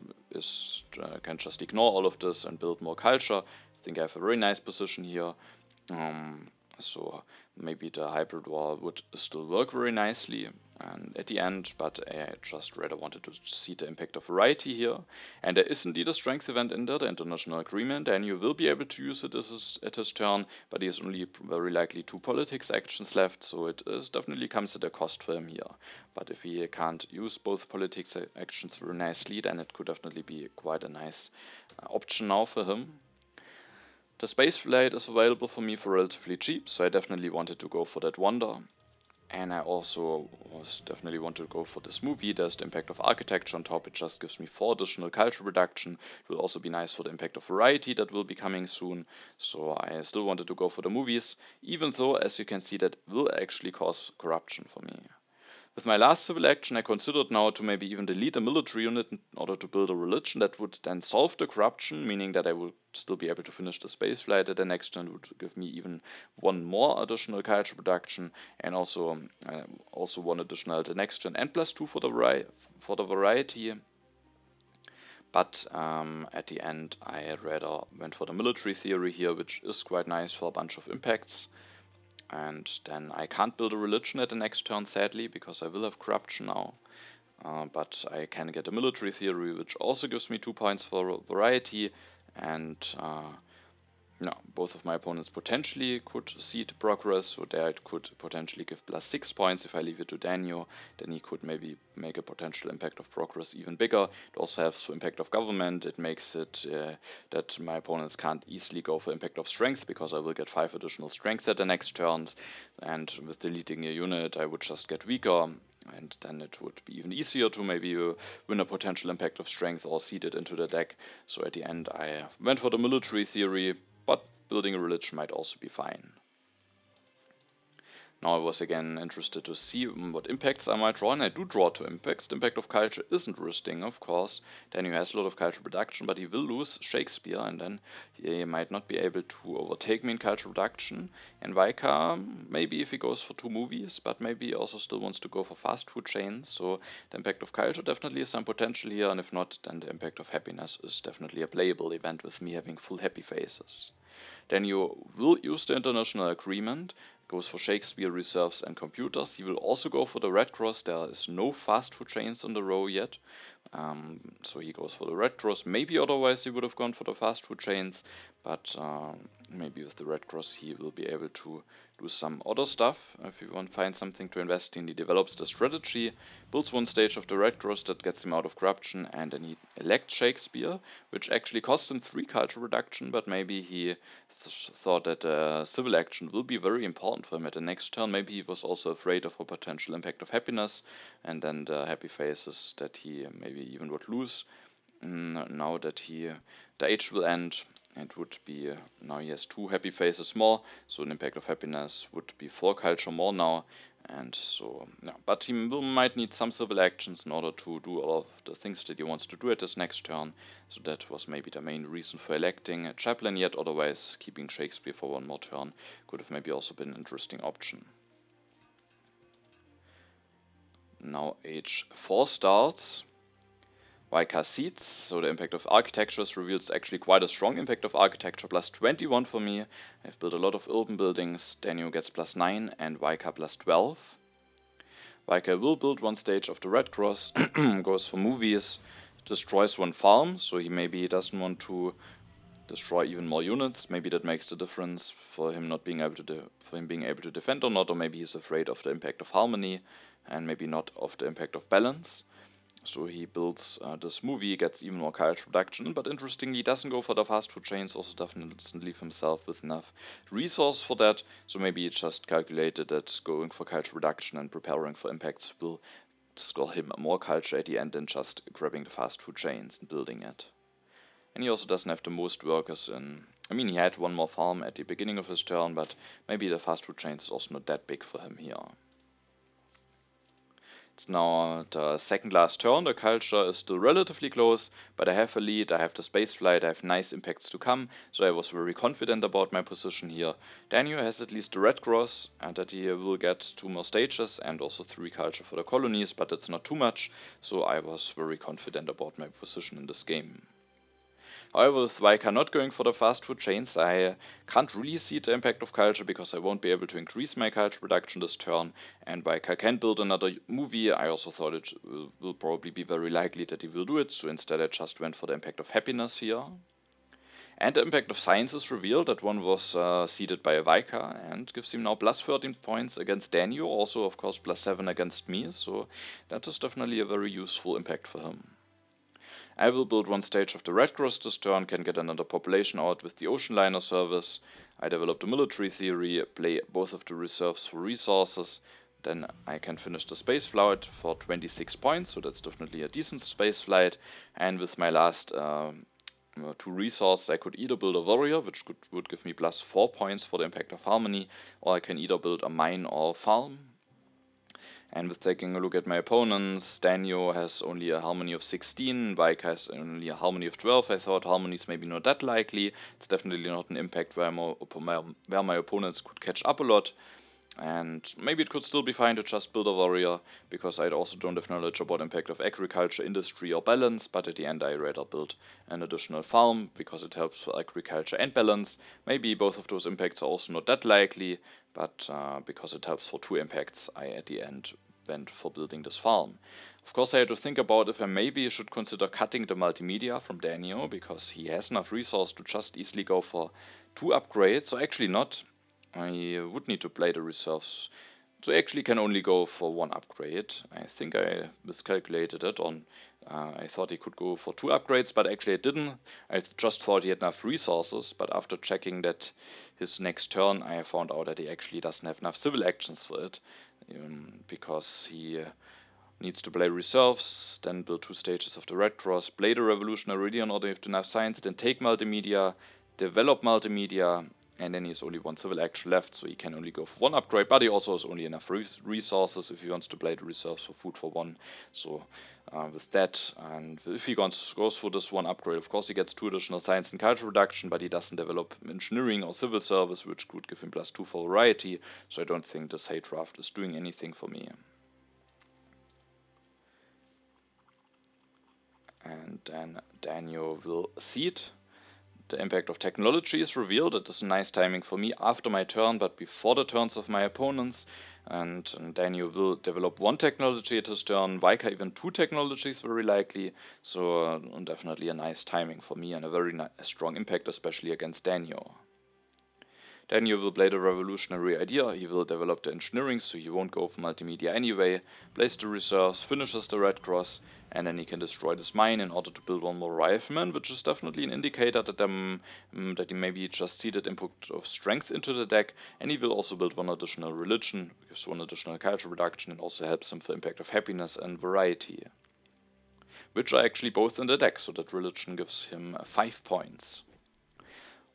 can just ignore all of this and build more culture. I think I have a very nice position here. So maybe the hybrid war would still work very nicely and at the end, but I just rather wanted to see the impact of variety here. And there is indeed a strength event in there, the international agreement, and you will be able to use it at his turn, but he has only very likely 2 politics actions left, so it definitely comes at a cost for him here. But if he can't use both politics actions very nicely, then it could definitely be quite a nice option now for him. The space flight is available for me for relatively cheap, so I definitely wanted to go for that wonder. And I also definitely want to go for this movie. There's the impact of architecture on top. It just gives me 4 additional culture reduction. It will also be nice for the impact of variety that will be coming soon. So I still wanted to go for the movies, even though, as you can see, that will actually cause corruption for me. With my last civil action, I considered now to maybe even delete a military unit in order to build a religion that would then solve the corruption, meaning that I would still be able to finish the space flight at the next turn, would give me even 1 more additional culture production, and also 1 additional at the next turn, and +2 for the variety. But at the end, I rather went for the military theory here, which is quite nice for a bunch of impacts. And then I can't build a religion at the next turn, sadly, because I will have corruption now. But I can get a military theory, which also gives me 2 points for variety. And Now, both of my opponents potentially could cede progress, so there it could potentially give +6 points. If I leave it to DANeo, then he could maybe make a potential impact of progress even bigger. It also has the impact of government. It makes it that my opponents can't easily go for impact of strength, because I will get 5 additional strength at the next turns, and with deleting a unit I would just get weaker, and then it would be even easier to maybe win a potential impact of strength or seed it into the deck. So at the end I went for the military theory, but building a religion might also be fine. Now I was again interested to see what impacts I might draw, and I do draw 2 impacts. The impact of culture isn't risking, of course. DANeo has a lot of culture production, but he will lose Shakespeare, and then he might not be able to overtake me in culture production. And Veikka, maybe if he goes for 2 movies, but maybe he also still wants to go for fast food chains. So the impact of culture definitely has some potential here, and if not, then the impact of happiness is definitely a playable event with me having full happy faces. Then you will use the international agreement, goes for Shakespeare, reserves and computers. He will also go for the Red Cross. There is no fast food chains on the row yet, so he goes for the Red Cross. Maybe otherwise he would have gone for the fast food chains, but maybe with the Red Cross he will be able to do some other stuff. If you want to find something to invest in, he develops the strategy, builds 1 stage of the Red Cross that gets him out of corruption, and then he elects Shakespeare, which actually costs him 3 culture reduction, but maybe he thought that civil action will be very important for him at the next turn. Maybe he was also afraid of a potential impact of happiness, and then the happy faces that he maybe even would lose. Now that the age will end, it would be now he has 2 happy faces more, so an impact of happiness would be 4 culture more now. And so, yeah, but he might need some civil actions in order to do all of the things that he wants to do at his next turn. So that was maybe the main reason for electing a chaplain, yet otherwise keeping Shakespeare for 1 more turn could have maybe also been an interesting option. Now age 4 starts. Veikka seeds, so the impact of architectures reveals actually quite a strong impact of architecture, +21 for me. I've built a lot of urban buildings. DANeo gets +9 and Veikka +12. Veikka will build 1 stage of the Red Cross, goes for movies, destroys 1 farm, so he doesn't want to destroy even more units. Maybe that makes the difference for him not being able to defend or not, or maybe he's afraid of the impact of harmony and maybe not of the impact of balance. So he builds this movie, gets even more culture production, but interestingly he doesn't go for the fast food chains, also doesn't leave himself with enough resource for that, so maybe he just calculated that going for culture reduction and preparing for impacts will score him more culture at the end than just grabbing the fast food chains and building it. And he also doesn't have the most workers in. I mean, he had 1 more farm at the beginning of his turn, but maybe the fast food chains is also not that big for him here. It's now the second last turn. The culture is still relatively close, but I have a lead, I have the space flight, I have nice impacts to come, so I was very confident about my position here. DANeo has at least the Red Cross, and that he will get 2 more stages and also 3 culture for the colonies, but it's not too much, so I was very confident about my position in this game. However, with Veikka not going for the fast food chains, I can't really see the impact of culture because I won't be able to increase my culture production this turn, and Veikka can build another movie. I also thought it will probably be very likely that he will do it, so instead I just went for the impact of happiness here. And the impact of science is revealed. That one was seeded by Veikka and gives him now +13 points against DANeo, also of course +7 against me, so that is definitely a very useful impact for him. I will build 1 stage of the Red Cross this turn, can get another population out with the ocean liner service. I developed a military theory, play both of the reserves for resources, then I can finish the space flight for 26 points, so that's definitely a decent space flight. And with my last 2 resources, I could either build a warrior, which would give me +4 points for the impact of harmony, or I can either build a mine or a farm. And with taking a look at my opponents, DANeo has only a harmony of 16, Veikka has only a harmony of 12. I thought harmony is maybe not that likely. It's definitely not an impact where my opponents could catch up a lot. And maybe it could still be fine to just build a warrior, because I also don't have knowledge about impact of agriculture, industry or balance, but at the end I rather build an additional farm, because it helps for agriculture and balance. Maybe both of those impacts are also not that likely, but because it helps for 2 impacts, I at the end went for building this farm. Of course I had to think about if I maybe should consider cutting the multimedia from DANeo, because he has enough resource to just easily go for 2 upgrades, so actually not. I would need to play the reserves. So I actually can only go for 1 upgrade. I think I miscalculated it on. I thought he could go for 2 upgrades, but actually I didn't. I just thought he had enough resources, but after checking that his next turn, I found out that he actually doesn't have enough civil actions for it, because he needs to play reserves, then build 2 stages of the Red Cross, play the Revolutionary in order to have enough science, then take multimedia, develop multimedia, and then he has only 1 civil action left, so he can only go for 1 upgrade, but he also has only enough resources if he wants to play the reserves for food for 1. So with that, and if he goes for this 1 upgrade, of course he gets 2 additional science and culture reduction, but he doesn't develop engineering or civil service, which could give him +2 for variety, so I don't think this hate draft is doing anything for me. And then DANeo will seed. The impact of technology is revealed. It is a nice timing for me after my turn, but before the turns of my opponents. And DANeo will develop 1 technology at his turn, Veikka even 2 technologies very likely. So definitely a nice timing for me and a very strong impact, especially against DANeo. DANeo will play the revolutionary idea. He will develop the engineering, so he won't go for multimedia anyway, plays the reserves, finishes the Red Cross, and then he can destroy this mine in order to build 1 more rifleman, which is definitely an indicator that that he maybe just seeded input of strength into the deck, and he will also build 1 additional religion, gives 1 additional culture reduction, and also helps him for impact of happiness and variety, which are actually both in the deck, so that religion gives him 5 points.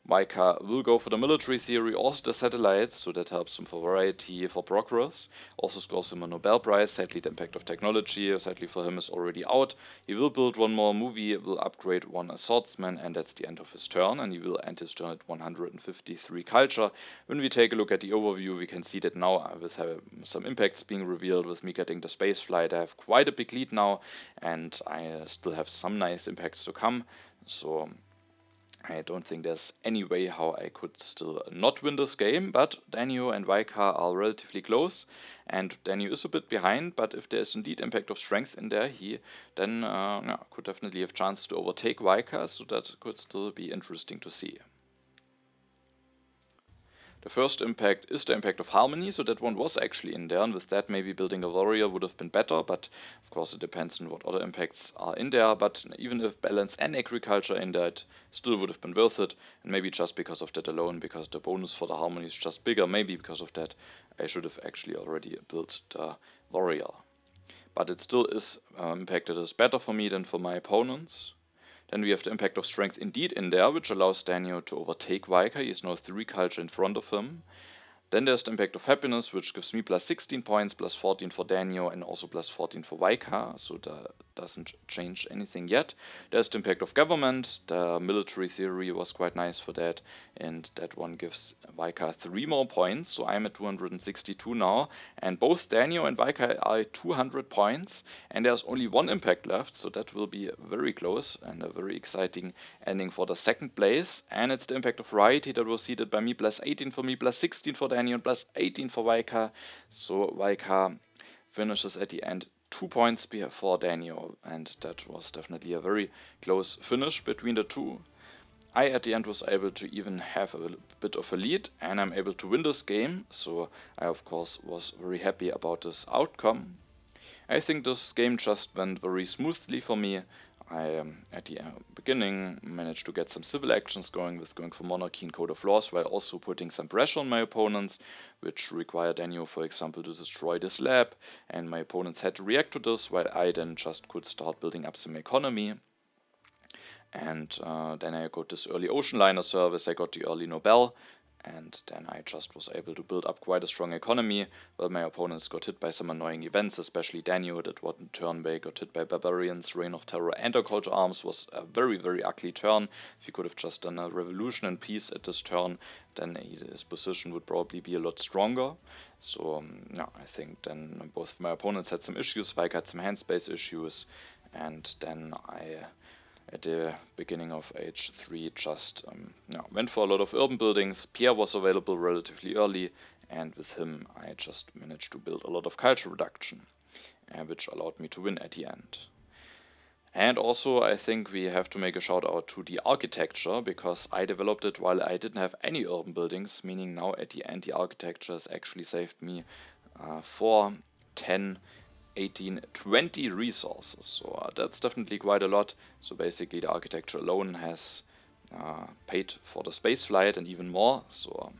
Veikka will go for the military theory, also the satellites, so that helps him for variety, for progress. Also scores him a Nobel Prize. Sadly, the impact of technology, sadly for him, is already out. He will build 1 more movie, will upgrade 1 swordsman, and that's the end of his turn. And he will end his turn at 153 culture. When we take a look at the overview, we can see that now, with some impacts being revealed, with me getting the space flight, I have quite a big lead now, and I still have some nice impacts to come. So I don't think there's any way how I could still not win this game, but DANeo and Veikka are relatively close, and DANeo is a bit behind, but if there's indeed impact of strength in there, he then could definitely have chance to overtake Veikka, so that could still be interesting to see. The first impact is the impact of harmony, so that 1 was actually in there, and with that maybe building a warrior would have been better, but of course it depends on what other impacts are in there, but even if balance and agriculture in there, it still would have been worth it, and maybe just because of that alone, because the bonus for the harmony is just bigger, maybe because of that, I should have actually already built the warrior. But it still is impacted as better for me than for my opponents. Then we have the impact of strength indeed in there, which allows DANeo to overtake Veikka. He is now 3 culture in front of him. Then there's the impact of happiness, which gives me +16 points, +14 for DANeo, and also +14 for Veikka, so that doesn't change anything yet. There's the impact of government. The military theory was quite nice for that, and that 1 gives Veikka 3 more points, so I'm at 262 now, and both DANeo and Veikka are at 200 points, and there's only 1 impact left, so that will be very close and a very exciting ending for the 2nd place. And it's the impact of variety that was seeded by me, +18 for me, +16 for DANeo, and +18 for Veikka, so Veikka finishes at the end 2 points before DANeo, and that was definitely a very close finish between the 2. I at the end was able to even have a bit of a lead, and I'm able to win this game, so I of course was very happy about this outcome. I think this game just went very smoothly for me. I, at the beginning, managed to get some civil actions going for monarchy and code of laws, while also putting some pressure on my opponents, which required DANeo, for example, to destroy this lab, and my opponents had to react to this, while I then just could start building up some economy. And then I got this early ocean liner service, I got the early Nobel, and then I just was able to build up quite a strong economy, while my opponents got hit by some annoying events, especially DANeo, that one turn where he got hit by barbarians, reign of terror, and a call to arms was a very, very ugly turn. If he could have just done a revolution and peace at this turn, then his position would probably be a lot stronger. So I think then both my opponents had some issues, Veikka had some hand space issues, and then I at the beginning of age 3 just went for a lot of urban buildings. Pierre was available relatively early, and with him I just managed to build a lot of culture reduction, which allowed me to win at the end. And also, I think we have to make a shout out to the architecture because I developed it while I didn't have any urban buildings, meaning now at the end the architecture has actually saved me 4, 10, 18, 20 resources. So that's definitely quite a lot. So basically, the architecture alone has paid for the space flight and even more. So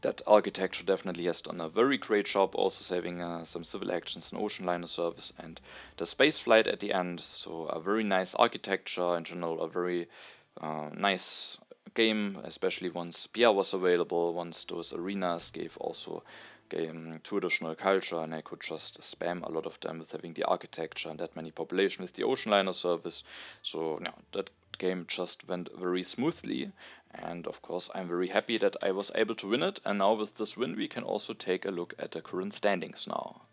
that architecture definitely has done a very great job, also saving some civil actions and ocean liner service and the space flight at the end. So a very nice architecture in general, a very nice game, especially once Bia was available, once those arenas gave also two additional culture, and I could just spam a lot of them with having the architecture and that many population with the ocean liner service. So yeah, that game just went very smoothly, and of course I'm very happy that I was able to win it. And now with this win we can also take a look at the current standings now.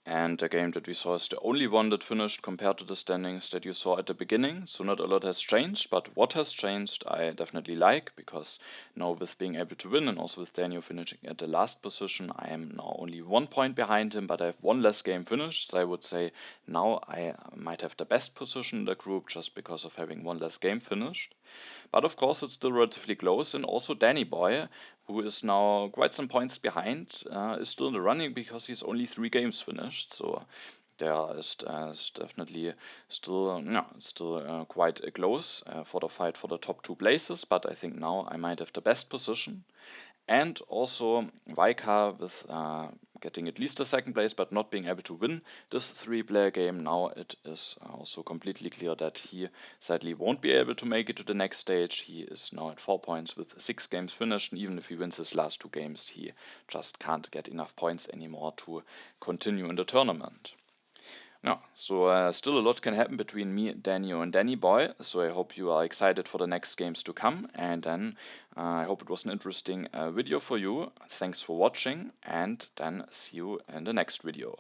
And the game that we saw is the only one that finished compared to the standings that you saw at the beginning. So not a lot has changed, but what has changed I definitely like, because now with being able to win and also with Daniel finishing at the last position, I am now only 1 point behind him, but I have one less game finished. So I would say now I might have the best position in the group just because of having one less game finished. But of course, it's still relatively close, and also Danny Boy, who is now quite some points behind, is still in the running because he's only 3 games finished. So there is definitely still, no, still quite close for the fight for the top 2 places. But I think now I might have the best position. And also Veikka with getting at least a second place, but not being able to win this 3-player game. Now it is also completely clear that he sadly won't be able to make it to the next stage. He is now at 4 points with 6 games finished, and even if he wins his last 2 games, he just can't get enough points anymore to continue in the tournament. No, so still a lot can happen between me, DANeo, and Danny Boy. So I hope you are excited for the next games to come. And then I hope it was an interesting video for you. Thanks for watching, and then see you in the next video.